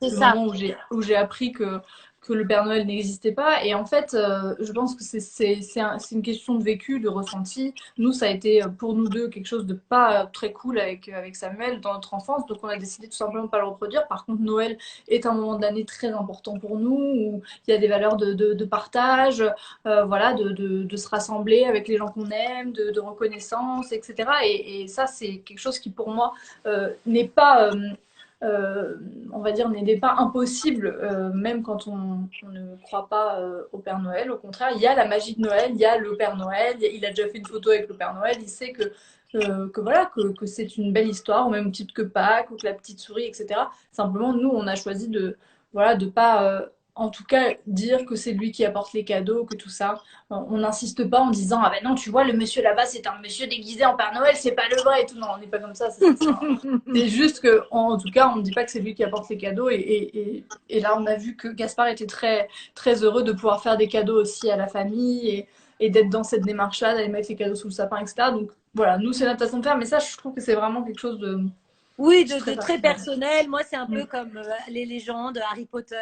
C'est le ça. moment où j'ai appris que le Père Noël n'existait pas. Et en fait, je pense que c'est une question de vécu, de ressenti. Nous, ça a été pour nous deux quelque chose de pas très cool avec Samuel dans notre enfance. Donc, on a décidé tout simplement de pas le reproduire. Par contre, Noël est un moment de l'année très important pour nous, où il y a des valeurs de partage, voilà, de se rassembler avec les gens qu'on aime, de reconnaissance, etc. Et ça, c'est quelque chose qui, pour moi, n'est pas on va dire, n'est pas impossible, même quand on ne croit pas au Père Noël. Au contraire, il y a la magie de Noël, il y a le Père Noël, il a déjà fait une photo avec le Père Noël, il sait que voilà, que c'est une belle histoire, au même titre que Pâques, ou que la petite souris, etc. Simplement, nous, on a choisi voilà, de pas, en tout cas, dire que c'est lui qui apporte les cadeaux, que tout ça. On n'insiste pas en disant, ah ben non, tu vois, le monsieur là-bas, c'est un monsieur déguisé en Père Noël, c'est pas le vrai et tout. Non, on n'est pas comme ça, c'est juste que, en tout cas, on ne dit pas que c'est lui qui apporte les cadeaux. Et là, on a vu que Gaspard était très, très heureux de pouvoir faire des cadeaux aussi à la famille et d'être dans cette démarche-là, d'aller mettre les cadeaux sous le sapin, etc. Donc voilà, nous, c'est notre façon de faire. Mais ça, je trouve que c'est vraiment quelque chose de Oui, très de très personnel. personnel. Moi, c'est un Mm. peu comme les légendes, Harry Potter,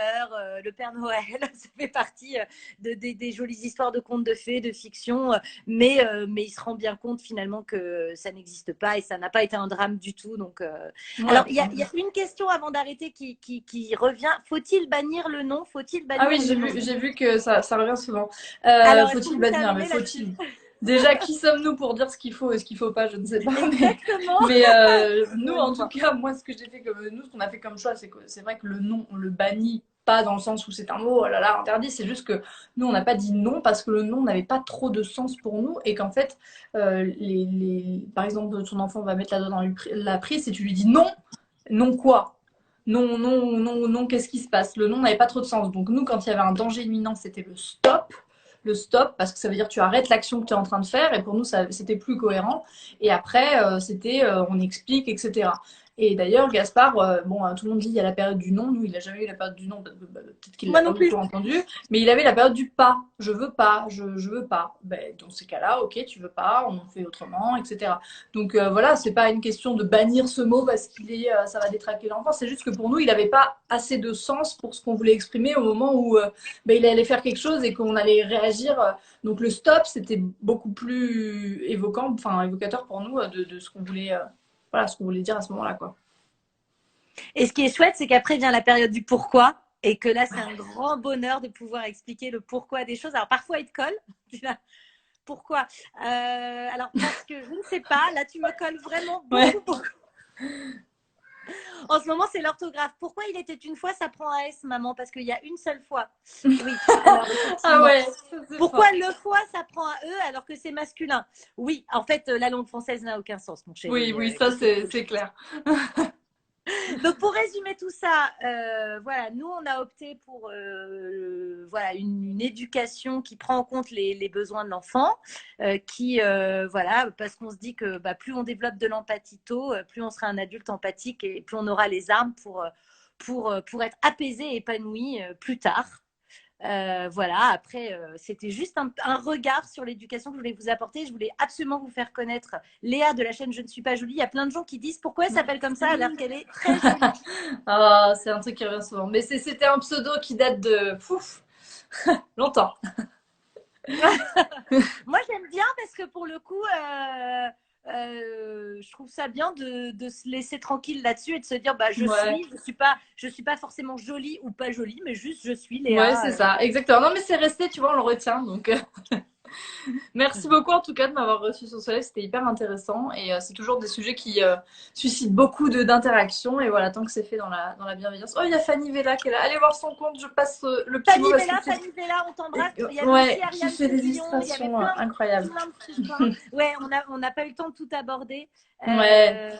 le Père Noël. Ça fait partie des jolies histoires de contes de fées, de fiction. Mais il se rend bien compte finalement que ça n'existe pas et ça n'a pas été un drame du tout. Donc, alors, Ouais. il y a une question avant d'arrêter qui revient. Faut-il bannir le nom? Faut-il Ah oui, bannir le nom? j'ai vu que ça revient souvent. Alors, est-ce qu'on Faut-il peut bannir? Mais terminer là-dessus? faut-il? Déjà, qui sommes-nous pour dire ce qu'il faut et ce qu'il faut pas? Je ne sais pas. Exactement. Mais nous, Encore une en tout fois. cas, moi, ce que j'ai fait comme nous, ce qu'on a fait comme choix, c'est que c'est vrai que le nom, on le bannit pas dans le sens où c'est un mot, oh là là, interdit. C'est juste que nous, on n'a pas dit non parce que le nom n'avait pas trop de sens pour nous et qu'en fait, par exemple, ton enfant va mettre la doigt dans la prise et tu lui dis non, non quoi? Non, non, non, non, qu'est-ce qui se passe? Le non n'avait pas trop de sens. Donc nous, quand il y avait un danger imminent, c'était le stop. Le stop, parce que ça veut dire que tu arrêtes l'action que tu es en train de faire, et pour nous, c'était plus cohérent. Et après, c'était on explique, etc. Et d'ailleurs, Gaspard, bon, tout le monde dit il y a la période du non. Nous, il n'a jamais eu la période du non, peut-être qu'il ne Moi l'a pas non plus. beaucoup entendu, mais il avait la période du pas. Je veux pas, je veux pas. Ben, dans ces cas-là, ok, tu veux pas, on fait autrement, etc. Donc voilà, c'est pas une question de bannir ce mot parce ça va détraquer l'enfant. C'est juste que pour nous, il n'avait pas assez de sens pour ce qu'on voulait exprimer au moment où ben, il allait faire quelque chose et qu'on allait réagir. Donc le stop, c'était beaucoup plus évoquant, enfin évocateur pour nous de ce qu'on voulait, voilà, ce qu'on voulait dire à ce moment-là, quoi. Et ce qui est chouette, c'est qu'après vient la période du pourquoi. Et que là, c'est un grand bonheur de pouvoir expliquer le pourquoi des choses. Alors, parfois, il te colle. Pourquoi Alors, parce que je ne sais pas. Là, tu me colles vraiment Ouais. beaucoup, beaucoup. En ce moment, c'est l'orthographe. Pourquoi il était une fois, ça prend un S, maman? Parce qu'il y a une seule fois. Oui. Alors, Ah ouais. pourquoi le fois, ça prend un E alors que c'est masculin? Oui, en fait, la langue française n'a aucun sens, mon chéri. Oui, ça c'est clair. Donc pour résumer tout ça, voilà, nous on a opté pour voilà une éducation qui prend en compte les besoins de l'enfant, voilà, parce qu'on se dit que plus on développe de l'empathie tôt, plus on sera un adulte empathique et plus on aura les armes pour être apaisé et épanoui plus tard. Voilà, après, c'était juste un regard sur l'éducation que je voulais vous apporter. Je voulais absolument vous faire connaître Léa de la chaîne Je ne suis pas jolie. Il y a plein de gens qui disent pourquoi elle s'appelle comme ça alors qu'elle est très jolie. Ah, c'est un truc qui revient souvent. Mais c'était un pseudo qui date de longtemps. Moi, j'aime bien parce que pour le coup, je trouve ça bien de se laisser tranquille là-dessus et de se dire je suis pas forcément jolie ou pas jolie, mais juste je suis Léa. Ouais, c'est ça, exactement. Non, mais c'est resté, tu vois, on le retient. Donc, merci beaucoup en tout cas de m'avoir reçu sur ce live, c'était hyper intéressant et c'est toujours des sujets qui suscitent beaucoup d'interactions et voilà, tant que c'est fait dans la bienveillance. Oh, il y a Fanny Vella qui est là, allez voir son compte, je passe le petit mot. Fanny Vella, on t'embrasse. Il y a ouais, aussi qui fait des illustrations incroyables. Ouais, on n'a pas eu le temps de tout aborder. Ouais.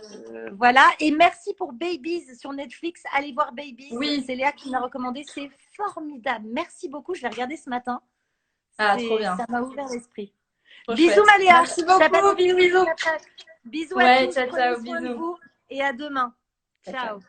Voilà, et merci pour Babies sur Netflix. Allez voir Babies. Oui. C'est Léa qui m'a recommandé, c'est formidable. Merci beaucoup, je l'ai regardé ce matin. Ah, trop bien. Ça m'a ouvert l'esprit. Bisous, Maléa. Merci beaucoup. Bisous. Bisous ouais, à tous. Ciao, Prenez soin bisous. de vous et à demain. Ciao.